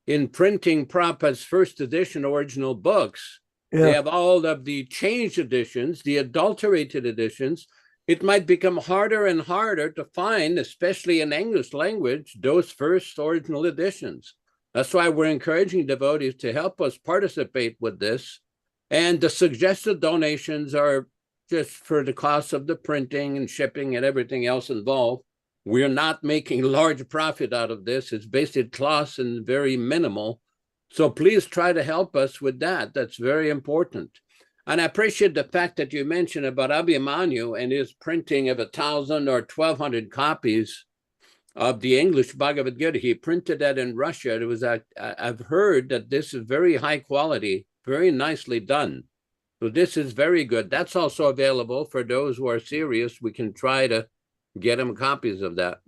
Speaker 5: in printing Prabhupada's first edition original books, they have all of the changed editions, the adulterated editions. It might become harder and harder to find, especially in English language, those first original editions. That's why we're encouraging devotees to help us participate with this. And the suggested donations are just for the cost of the printing and shipping and everything else involved. We're not making large profit out of this. It's basically cost and very minimal. So please try to help us with that. That's very important. And I appreciate the fact that you mentioned about Abhimanyu and his printing of 1,000 or 1,200 copies of the English Bhagavad Gita. He printed that in Russia. It was I've heard that this is very high quality, very nicely done. So this is very good. That's also available for those who are serious. We can try to get them copies of that.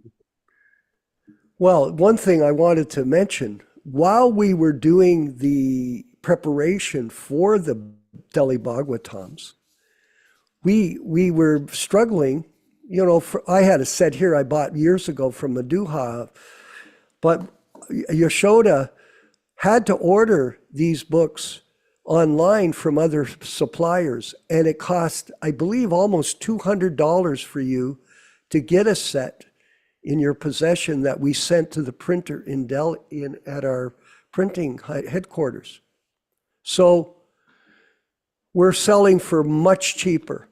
Speaker 1: Well, one thing I wanted to mention, while we were doing the preparation for the Delhi Bhagavatams, we were struggling. I had a set here I bought years ago from Maduha, but Yaśodā had to order these books online from other suppliers, and it cost, I believe, almost $200 for you to get a set in your possession that we sent to the printer in Delhi at our printing headquarters. So we're selling for much cheaper.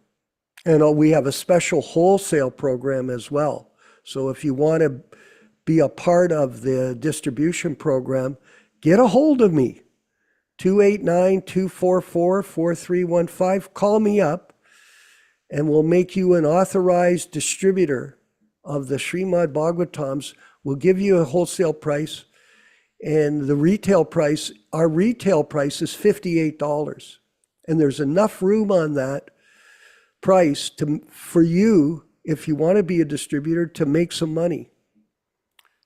Speaker 1: And we have a special wholesale program as well. So if you want to be a part of the distribution program, get a hold of me. 289-244-4315. Call me up and we'll make you an authorized distributor of the Śrīmad-Bhāgavatams. We'll give you a wholesale price, and the retail price, our retail price is $58. And there's enough room on that price for you, if you want to be a distributor, to make some money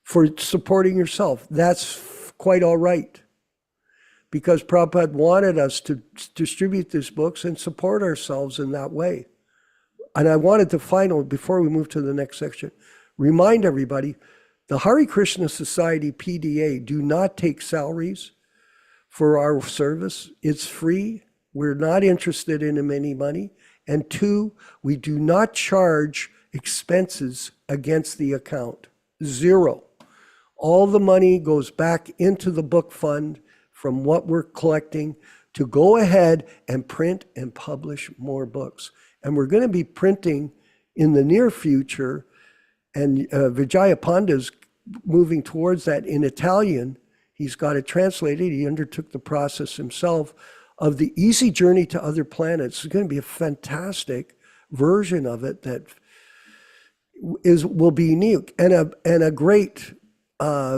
Speaker 1: for supporting yourself. That's quite all right, because Prabhupada wanted us to distribute these books and support ourselves in that way. And I wanted to finally, before we move to the next section, remind everybody, the Hare Krishna Society PDA do not take salaries for our service. It's free. We're not interested in any money. And two, we do not charge expenses against the account. Zero. All the money goes back into the book fund from what we're collecting to go ahead and print and publish more books. And we're going to be printing in the near future, and Vijaya Panda's moving towards that in Italian. He's got it translated. He undertook the process himself of the Easy Journey to Other Planets. It's going to be a fantastic version of it that will be unique and a great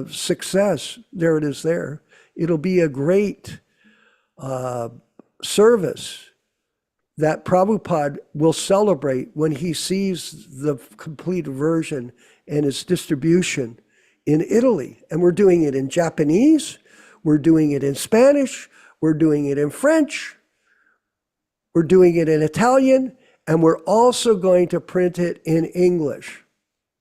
Speaker 1: success. There it is there. It'll be a great service that Prabhupada will celebrate when he sees the complete version and its distribution in Italy. And we're doing it in Japanese, we're doing it in Spanish, we're doing it in French, we're doing it in Italian, and we're also going to print it in English.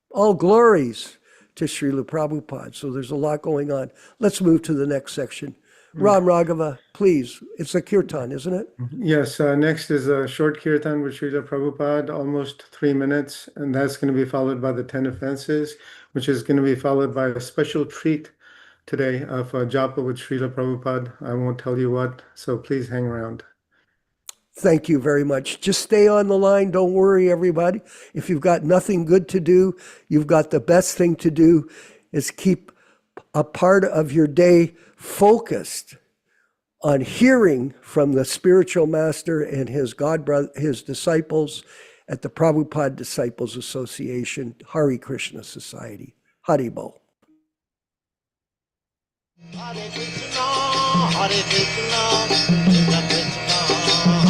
Speaker 1: All glories to Śrīla Prabhupāda. So there's a lot going on. Let's move to the next section. Ram Raghava, please. It's a kirtan, isn't it?
Speaker 2: Yes, next is a short kirtan with Śrīla Prabhupāda, almost 3 minutes, and that's going to be followed by the 10 offenses, which is going to be followed by a special treat today of japa with Śrīla Prabhupāda. I won't tell you what, so please hang around.
Speaker 1: Thank you very much. Just stay on the line. Don't worry, everybody. If you've got nothing good to do, you've got the best thing to do is keep a part of your day focused on hearing from the spiritual master and his his disciples at the Prabhupada Disciples Association, Hare Krishna Society. Haribol.
Speaker 3: Hare Krishna, Hare Krishna, Krishna Krishna,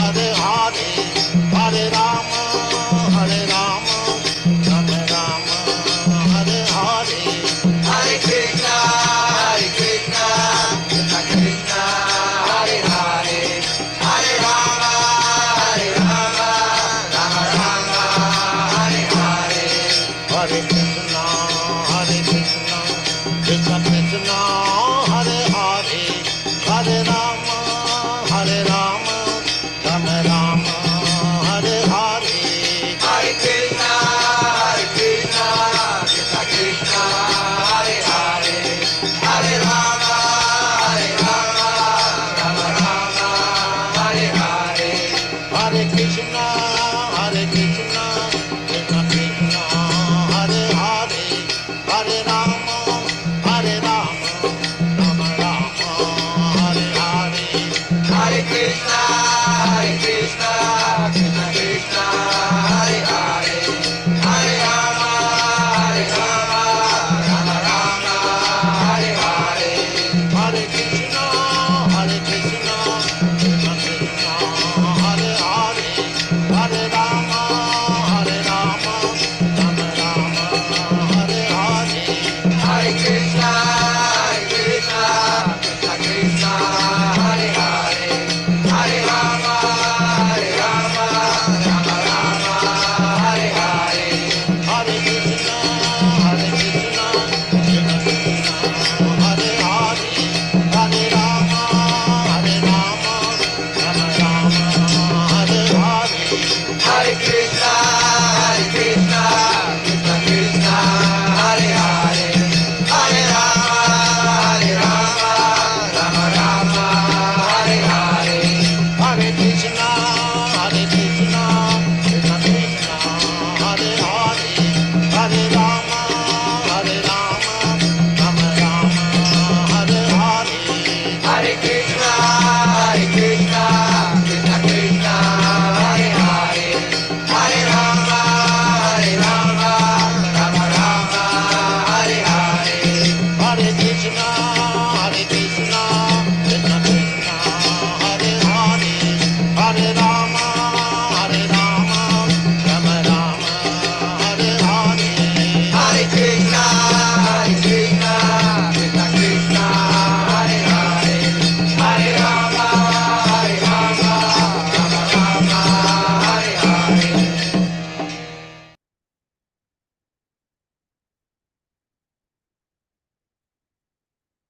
Speaker 3: Hare Hare, Hare Rama, Hare Rama, Rama Rama, Hare Hare. Hare Krishna, Hare Krishna, Krishna Krishna, Hare Hare, Hare Rama, Hare Rama, Rama Rama, Hare Hare. Hare Krishna, Hare Krishna, Krishna Krishna, Hare Hare, Hare Rama,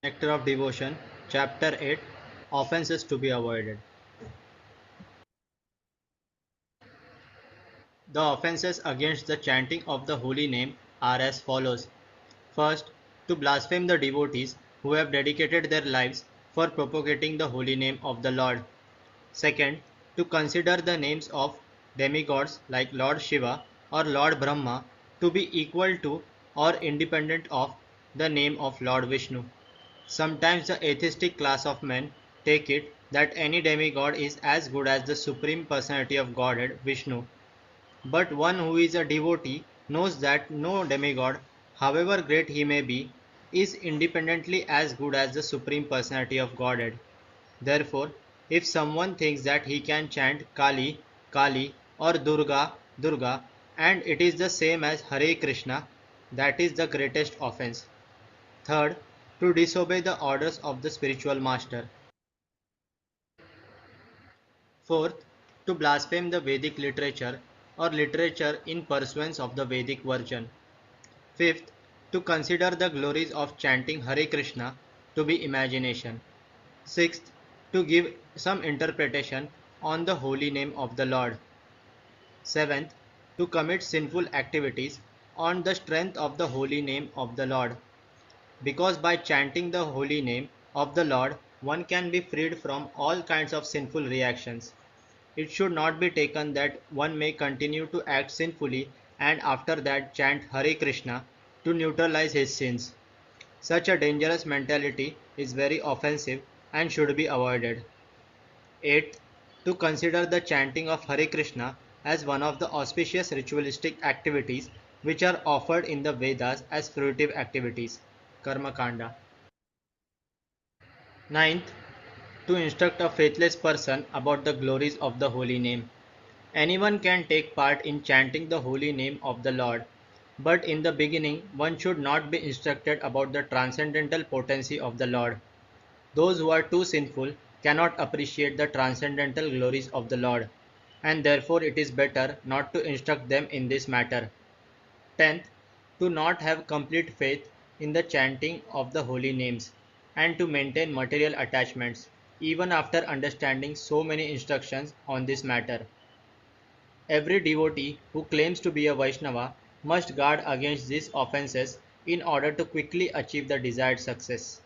Speaker 7: Nectar of Devotion, Chapter 8, Offenses to be Avoided. The offenses against the chanting of the holy name are as follows. First, to blaspheme the devotees who have dedicated their lives for propagating the holy name of the Lord. Second, to consider the names of demigods like Lord Shiva or Lord Brahma to be equal to or independent of the name of Lord Vishnu. Sometimes the atheistic class of men take it that any demigod is as good as the Supreme Personality of Godhead, Vishnu. But one who is a devotee knows that no demigod, however great he may be, is independently as good as the Supreme Personality of Godhead. Therefore, if someone thinks that he can chant Kali, Kali or Durga, Durga, and it is the same as Hare Krishna, that is the greatest offense. Third, to disobey the orders of the spiritual master. Fourth, to blaspheme the Vedic literature or literature in pursuance of the Vedic version. Fifth, to consider the glories of chanting Hare Krishna to be imagination. Sixth, to give some interpretation on the holy name of the Lord. Seventh, to commit sinful activities on the strength of the holy name of the Lord. Because by chanting the holy name of the Lord, one can be freed from all kinds of sinful reactions. It should not be taken that one may continue to act sinfully and after that chant Hare Krishna to neutralize his sins. Such a dangerous mentality is very offensive and should be avoided. 8. To consider the chanting of Hare Krishna as one of the auspicious ritualistic activities which are offered in the Vedas as fruitive activities. Karma Kanda. 9th, to instruct a faithless person about the glories of the holy name. Anyone can take part in chanting the holy name of the Lord, but in the beginning one should not be instructed about the transcendental potency of the Lord. Those who are too sinful cannot appreciate the transcendental glories of the Lord, and therefore it is better not to instruct them in this matter. 10th, to not have complete faith in the chanting of the holy names, and to maintain material attachments, even after understanding so many instructions on this matter. Every devotee who claims to be a Vaishnava must guard against these offenses in order to quickly achieve the desired success.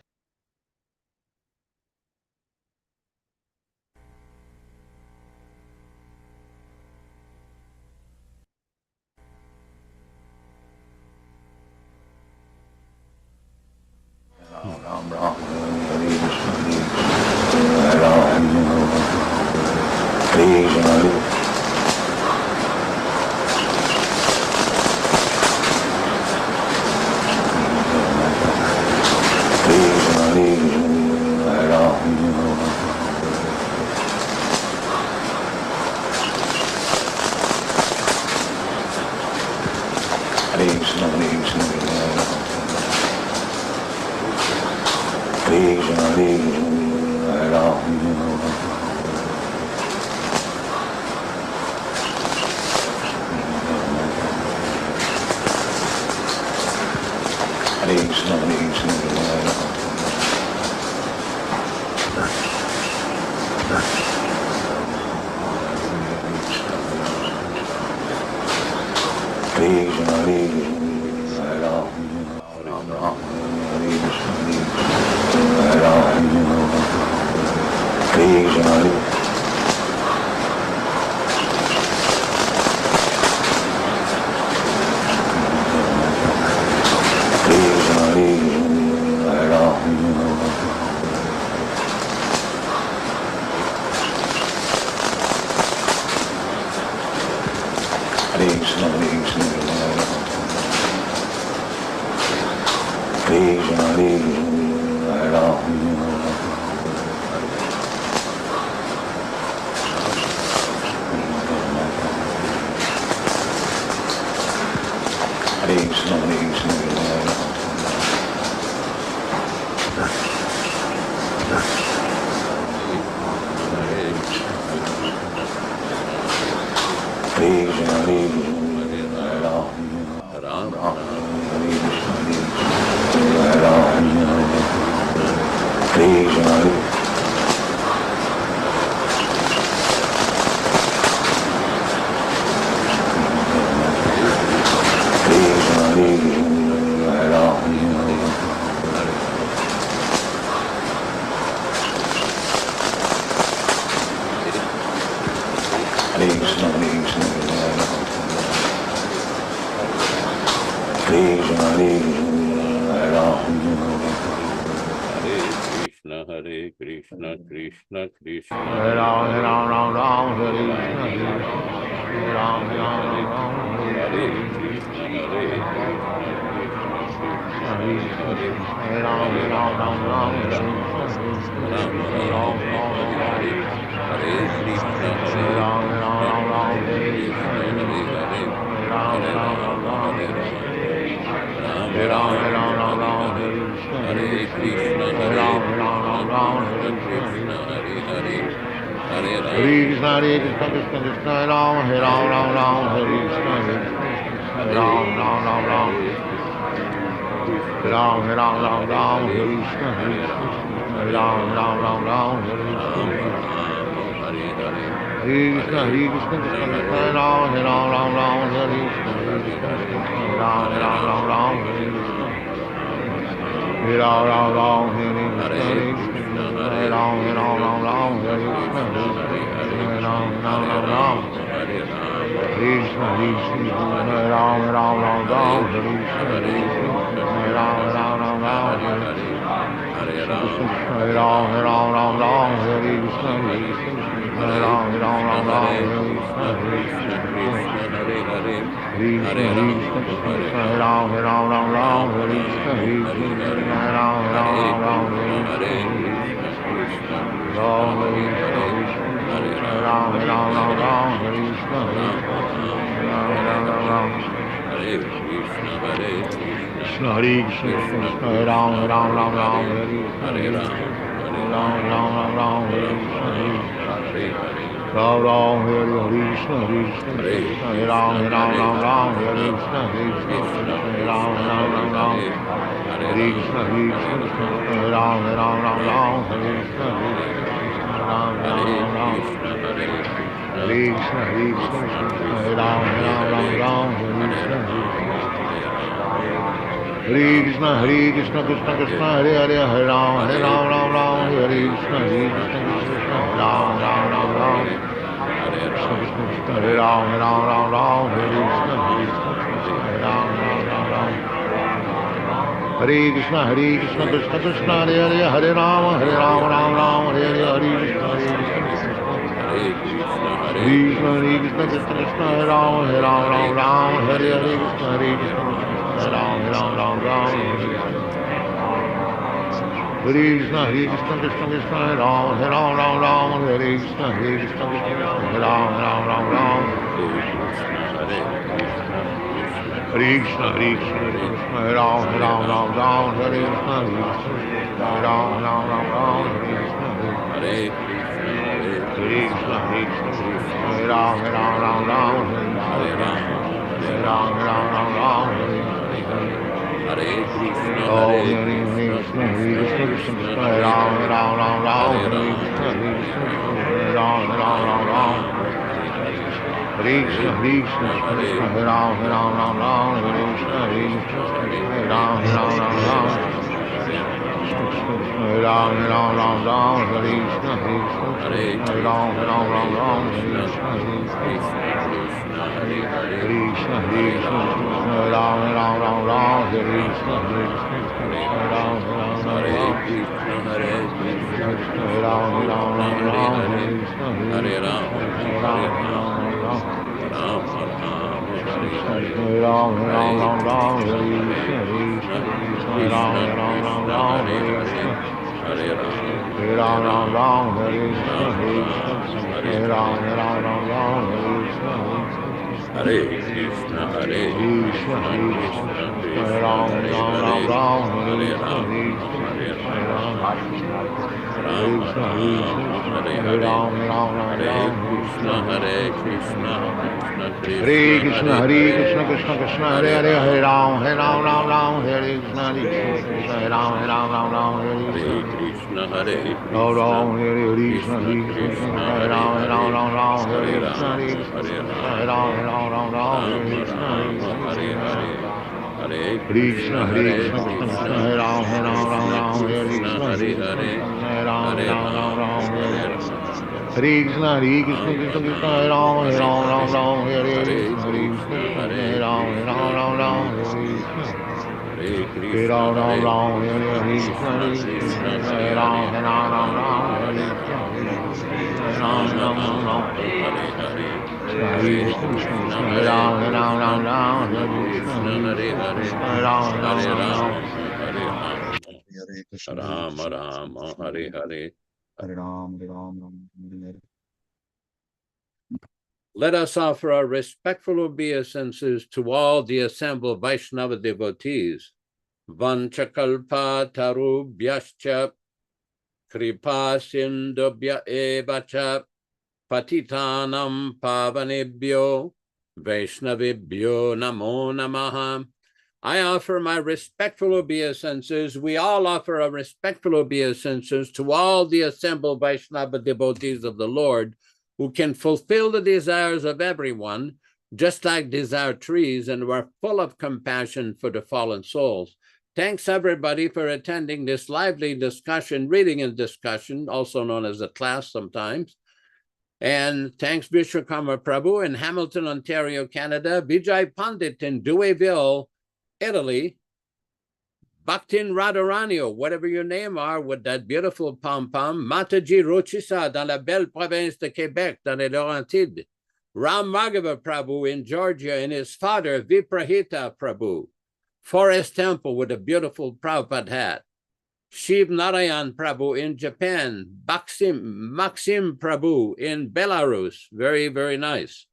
Speaker 3: Ram Ram Hare Krishna Hare Ram Krishna
Speaker 5: Krishna, Krishna Krishna,
Speaker 4: Hare Ram, Hare Ram, Ram Ram, Hare Krishna, Hare Ram, Hare Ram, Ram Ram,
Speaker 5: Hare Krishna,
Speaker 4: Hare Ram, Hare Ram, Ram Ram, Hare Krishna, Hare Ram,
Speaker 5: Hare Krishna,
Speaker 4: Hare Ram, Hare Ram, Ram Ram, Hare Krishna, Hare Ram, Hare Ram, Ram Ram, Hare Ram, Hare Ram, Ram Ram, Hare Krishna,
Speaker 5: Hare Krishna,
Speaker 4: Hare Ram, Hare Ram, Ram Ram, Hare
Speaker 5: Krishna, Hare Hare, Hare
Speaker 4: Hare Krishna, Hare Krishna, Krishna Krishna, Hare Ram, Hare Ram, Ram Ram, Hare Krishna, Hare Ram, Ram Ram, Ram. Hare Ram, Hare Ram, Ram Ram, Hare Krishna, Hare Ram, Ram Ram, Ram, Hare Krishna, Hare Krishna, Krishna Krishna, Hare Ram, Hare Ram, Ram Ram, Hare Krishna, Hare Ram, Hare Ram, Ram Ram, Hare Krishna, Hare Ram, Ram Ram, Hare Krishna, Hare Ram, Hare Ram, Ram Ram, Hare Krishna, Hare Ram, Ram Ram, Ram. Krishna, Krishna, Hare Ram, Hare Ram, Ram Ram, Hare Krishna, Hare Ram, Hare Ram, Ram Ram, Hare Krishna, Hare Ram, Hare Ram, Ram Ram, Hare Krishna, Hare Ram, Hare Ram, Ram Ram, Hare Krishna, Krishna, Krishna, Hare Ram, Hare Ram, Ram Ram, Hare Krishna, Hare Ram, Hare Ram, Ram Ram, Hare Krishna, Ram, Hare Ram, Hare Ram, Ram Ram, Hare Krishna, Ram, Ram, Ram. Krishna, Hare Krishna, Krishna, Hare Ram, Hare Ram, Ram Ram, Hare Krishna, Ram, Ram, Ram Ram, Hare Krishna, Ram, Ram, Hare Krishna, Krishna, Hare Ram, Hare Ram, Ram Ram, Hare Krishna, Hare Ram, Ram, Ram Ram, Hare Krishna, Hare Ram, Hare Ram, Ram Ram, Hare Krishna, Ram, Ram, Ram. Hare Krishna, Hare Krishna, Hare Ram, Hare Ram, Ram Ram, Hare Krishna, Hare Krishna, Hare Krishna, Krishna Krishna, Hare Hare, Hare Ram, Ram Ram, Hare Krishna, Hare Krishna, Krishna, Ram, Ram Ram, Krishna Krishna, Krishna, Hare Ram, Ram Ram, Hare Krishna, Hare Ram, Ram. Hare Krishna, Hare Krishna, Krishna Krishna, Hare Hare, Hare Ram, Ram Ram, Hare Hare, Hare Krishna, Krishna, Hare Krishna, Krishna Krishna, Hare Ram, Ram Ram, Hare Hare, Krishna, Hare Krishna, Hare Ram, Ram Ram, Hare Krishna, Hare Krishna, Krishna Krishna, Hare Ram, Ram, Hare Krishna, Hare Krishna, Hare Ram, Ram. Hare Krishna, Hare Krishna, Krishna, Hare Ram, Ram, Hare Krishna, Hare Ram, Ram, Hare Krishna, Hare Krishna, Hare Krishna, Hare Ram, Ram, Hare Ram, Ram, Hare Krishna, Hare Krishna, Hare Krishna, Krishna, Hare Ram, Ram, Hare Krishna, Hare Ram, Ram. Hare Krishna, Hare Krishna, Krishna, Hare Ram, Hare Krishna, Hare Ram, Ram. Hare Ram, Hare Krishna, Hare Ram, Hare Krishna, Krishna, Hare Krishna, Hare Ram, Hare Krishna, Hare Ram, Hare Ram, Hare Krishna, Hare Ram, Hare Ram, Hare Krishna, Hare Ram, Hare Krishna, Hare Ram, Hare Krishna, Hare Ram, Hare Krishna,
Speaker 5: Hare Krishna, Hare Krishna, Krishna Krishna,
Speaker 8: Hare Ram,
Speaker 5: Hare
Speaker 8: Ram
Speaker 5: Hare,
Speaker 8: Ram Ram,
Speaker 5: Hare
Speaker 8: Hare
Speaker 5: Ram,
Speaker 8: Hare,
Speaker 5: Hare
Speaker 8: Hare
Speaker 5: Ram,
Speaker 8: Ram,
Speaker 5: Ram Ram, Hare
Speaker 8: Hare
Speaker 5: Hare,
Speaker 8: Ram, Ram Ram
Speaker 5: Hare
Speaker 8: Ram,
Speaker 5: Krishna, Hare Krishna, Krishna
Speaker 8: Hare
Speaker 5: Krishna,
Speaker 8: Krishna, Hare
Speaker 5: Hare
Speaker 8: Krishna,
Speaker 5: Hare,
Speaker 8: Krishna Krishna, Hare Hare, Hare Ram, Hare Ram, Ram Ram, Hare Krishna, Hare Krishna, Hare Ram, Hare Ram, Ram Ram, Hare
Speaker 5: Hare
Speaker 8: Krishna.
Speaker 5: Krishna, Hare
Speaker 8: Ram
Speaker 5: Krishna,
Speaker 8: Ram, Hare Krishna,
Speaker 5: Krishna
Speaker 8: Hare
Speaker 5: Krishna,
Speaker 8: Krishna, Hare
Speaker 5: Hare
Speaker 8: Ram, Hare
Speaker 5: Hare,
Speaker 8: Ram, Ram Ram,
Speaker 5: Hare
Speaker 8: Hare Krishna,
Speaker 5: Ram,
Speaker 8: Hare
Speaker 5: Hare
Speaker 8: Krishna,
Speaker 5: Ram,
Speaker 8: Hare Ram, Hare Ram, Ram Ram, Hare
Speaker 5: Ram
Speaker 8: Krishna,
Speaker 5: Ram,
Speaker 8: Hare
Speaker 5: Hare Hare, Hare
Speaker 8: Hare
Speaker 5: Krishna,
Speaker 8: Krishna, Hare
Speaker 5: Hare
Speaker 8: Krishna, Krishna Krishna,
Speaker 5: Krishna,
Speaker 8: Hare Ram, Hare Ram, Ram
Speaker 5: Krishna
Speaker 8: Ram, Hare
Speaker 5: Krishna,
Speaker 8: Krishna,
Speaker 5: Hare
Speaker 8: Hare Krishna,
Speaker 5: Hare,
Speaker 8: Hare Ram, Hare
Speaker 5: Hare
Speaker 8: Ram, Ram
Speaker 5: Ram,
Speaker 8: Ram, Hare
Speaker 5: Hare
Speaker 8: Krishna.
Speaker 5: Ram,
Speaker 8: Hare Krishna, Hare Krishna,
Speaker 5: Ram
Speaker 8: Krishna Krishna, Hare
Speaker 5: Ram,
Speaker 8: Ram, Hare
Speaker 5: Hare
Speaker 8: Ram, Ram
Speaker 5: Hare,
Speaker 8: Ram, Hare
Speaker 5: Hare
Speaker 8: Krishna, Hare
Speaker 5: Krishna,
Speaker 8: Krishna,
Speaker 5: Hare
Speaker 8: Hare Ram, Hare
Speaker 5: Krishna,
Speaker 8: Ram, Ram Ram,
Speaker 5: Hare
Speaker 8: Hare
Speaker 5: Krishna,
Speaker 8: Krishna.
Speaker 5: Hare
Speaker 8: Hare
Speaker 5: Krishna,
Speaker 8: Ram, Ram
Speaker 5: Hare
Speaker 8: Ram, Hare
Speaker 5: Krishna,
Speaker 8: Krishna,
Speaker 5: Krishna
Speaker 8: Hare
Speaker 5: Krishna,
Speaker 8: Krishna,
Speaker 5: Hare
Speaker 8: Hare Ram,
Speaker 5: Hare,
Speaker 8: Hare Ram, Ram
Speaker 5: Ram
Speaker 8: Ram, Hare
Speaker 5: Hare
Speaker 8: Krishna,
Speaker 5: Hare,
Speaker 8: Hare Ram,
Speaker 5: Ram
Speaker 8: Ram Ram,
Speaker 5: Ram,
Speaker 8: Ram.
Speaker 5: Hare Hare,
Speaker 8: Hare
Speaker 5: Hare
Speaker 8: Krishna, Krishna
Speaker 5: Krishna,
Speaker 8: Krishna, Hare
Speaker 5: Hare
Speaker 8: Ram, Hare Ram,
Speaker 5: Krishna,
Speaker 8: Ram Ram,
Speaker 5: Krishna
Speaker 8: Hare Krishna,
Speaker 5: Krishna, Hare
Speaker 8: Hare
Speaker 5: Hare,
Speaker 8: Krishna, Hare Ram, Ram
Speaker 5: Hare
Speaker 8: Ram, Ram.
Speaker 5: Ram, Hare Ram,
Speaker 8: Hare Krishna, Hare
Speaker 5: Ram
Speaker 8: Krishna,
Speaker 5: Ram, Hare Hare.
Speaker 8: Hare Ram, Hare Ram, Ram Hare.
Speaker 5: Let us offer our respectful obeisances to all the assembled Vaishnava devotees. Vanchakalpa tarubhyascha kripa sindubhya evacha patitanam pavanebhyo Vaishnavibhyo namo namaha. I offer my respectful obeisances. We all offer our respectful obeisances to all the assembled Vaishnava devotees of the Lord who can fulfill the desires of everyone, just like desire trees, and who are full of compassion for the fallen souls. Thanks, everybody, for attending this lively discussion, reading and discussion, also known as a class sometimes. And thanks, Vishwakarma Prabhu in Hamilton, Ontario, Canada, Vijay Pandit in Douaeville, Italy, Bhaktin Radharani, whatever your name are, with that beautiful pom-pom, Mataji Rochisa dans la belle province de Québec, dans les Laurentides, Ram Maghava Prabhu in Georgia, and his father, Viprahita Prabhu, Forest Temple with a beautiful Prabhupada hat, Shiv Narayan Prabhu in Japan, Maxim Prabhu in Belarus, very, very nice,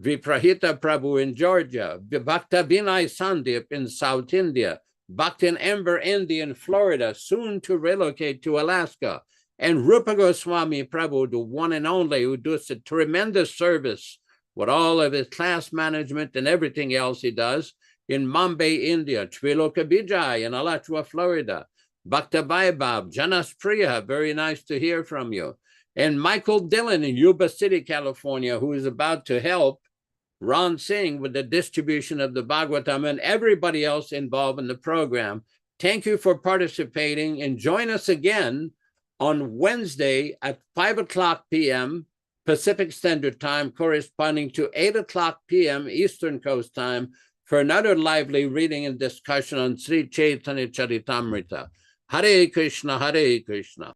Speaker 5: Viprahita Prabhu in Georgia, Bhakta Vinay Sandip in South India, Bhaktin Ember Indy in Florida, soon to relocate to Alaska, and Rupa Goswami Prabhu, the one and only, who does a tremendous service with all of his class management and everything else he does in Mumbai, India, Triloka Vijay in Alachua, Florida, Bhakta Vaibhav, Janas Priya, very nice to hear from you, and Michael Dillon in Yuba City, California, who is about to help Ron Singh with the distribution of the Bhagavatam, and everybody else involved in the program. Thank you for participating, and join us again on Wednesday at 5:00 p.m. Pacific Standard Time, corresponding to 8:00 p.m. Eastern Coast Time, for another lively reading and discussion on Sri Chaitanya Charitamrita. Hare Krishna, Hare Krishna.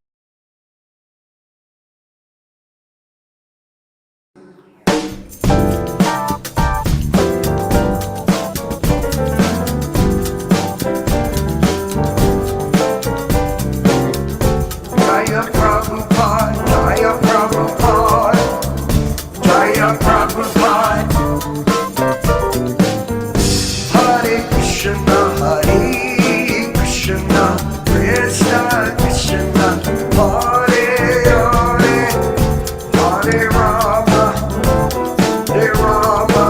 Speaker 1: Jaya Prabhupada, Jaya Prabhupada, Jaya Prabhupada. Hare Krishna, Hare Krishna, Krishna Krishna, Hare Hare, Hare Rama, Hare Rama,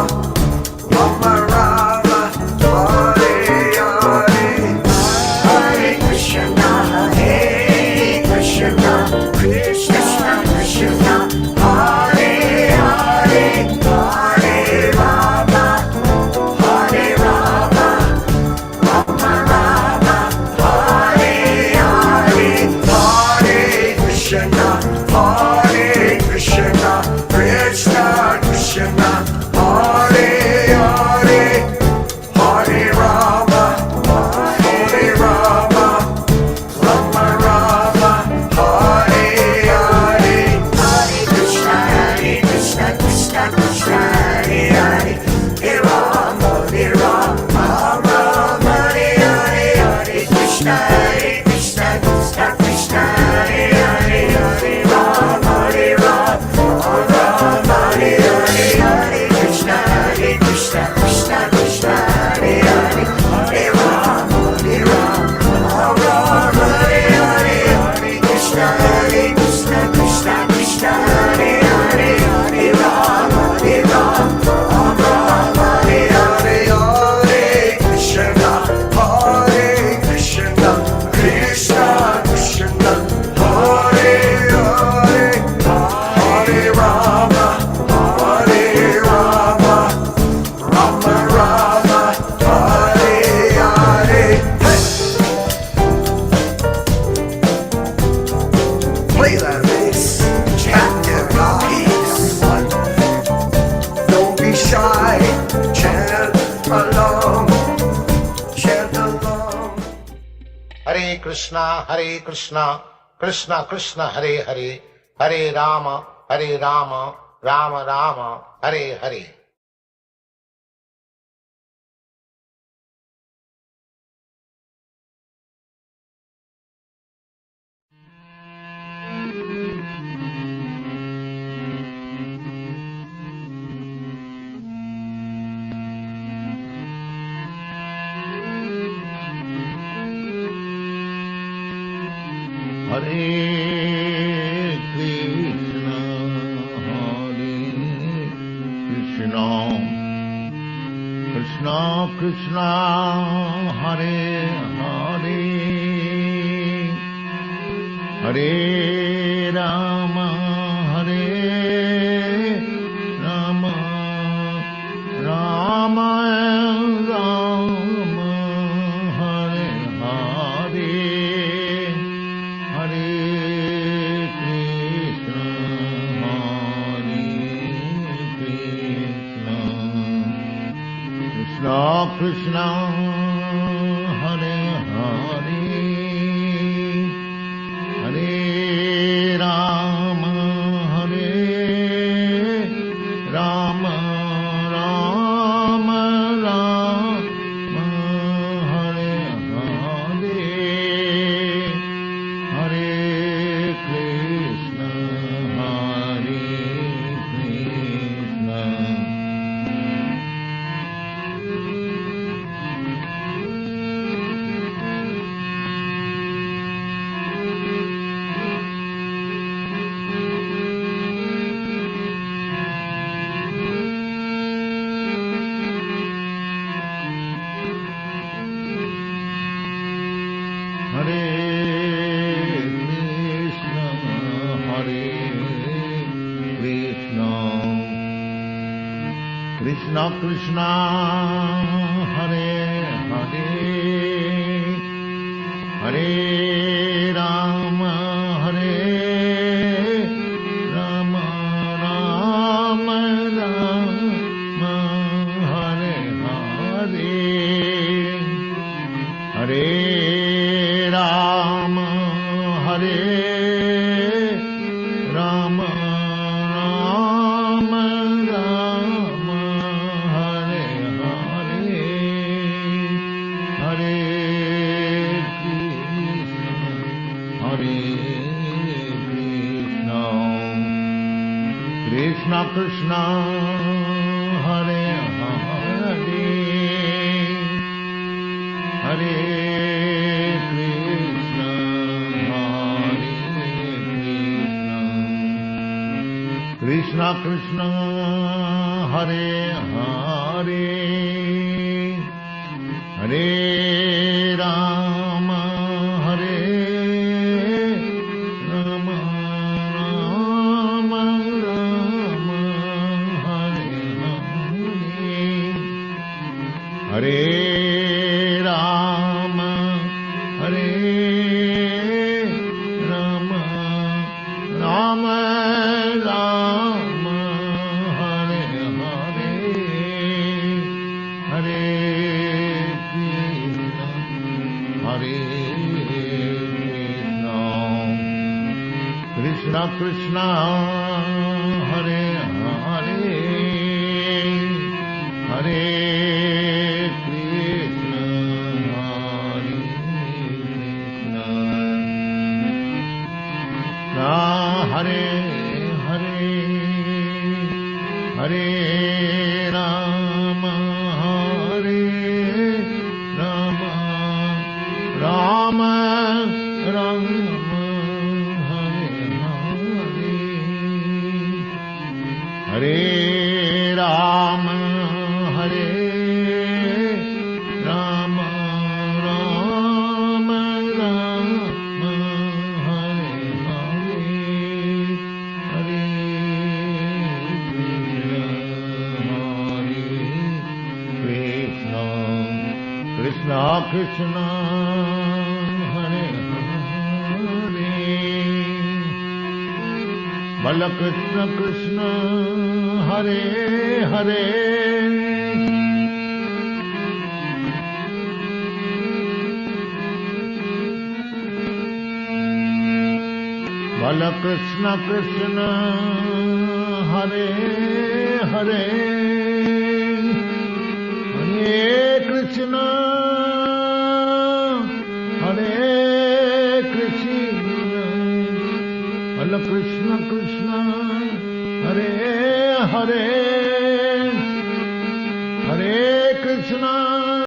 Speaker 1: Rama Rama, Hare Hare, Hare Krishna, Hare Krishna, Krishna Krishna, Hare Hare, Hare Rama, Hare Rama, Rama Rama, Hare Hare, Hare Krishna, Krishna Krishna, Hare Hare, Hare Rama, Hare Rama, Rama Rama, Hare Hare.
Speaker 3: Krishna, Krishna Krishna, Hare Hare, Hare Rama, Rama Rama, Hare Hare.
Speaker 8: Hare Krishna, Krishna Krishna, Hare Hare, Hare Rama, Rama Rama, Hare Hare, Hare Krishna, Krishna Krishna, Hare Hare, Hare Rama, Rama Rama, Hare Hare, Hare Krishna, Krishna. Hare Krishna, Krishna Krishna, Hare Hare, Hare Rama, Rama Rama, Hare Hare, Hare Rama, Rama Rama, Hare Hare, Hare Krishna, Krishna Krishna, Hare Hare, Hare Krishna, Krishna Krishna, Hare Hare, Hare Rama, Rama Rama, Hare Hare, Hare Rama, Rama Rama, Hare Hare, Hare Krishna, Krishna Krishna, Hare Hare, Hare Krishna, Hare Hare, Hare Rama, Rama Rama, Hare Rama, Rama Rama, Hare Hare, Krishna Krishna, Hare Hare, Bala Krishna Krishna, Hare Hare, Hare Krishna Krishna Hare Hare Hare Krishna Hare Krishna Hare Krishna Krishna Hare Hare Hare Krishna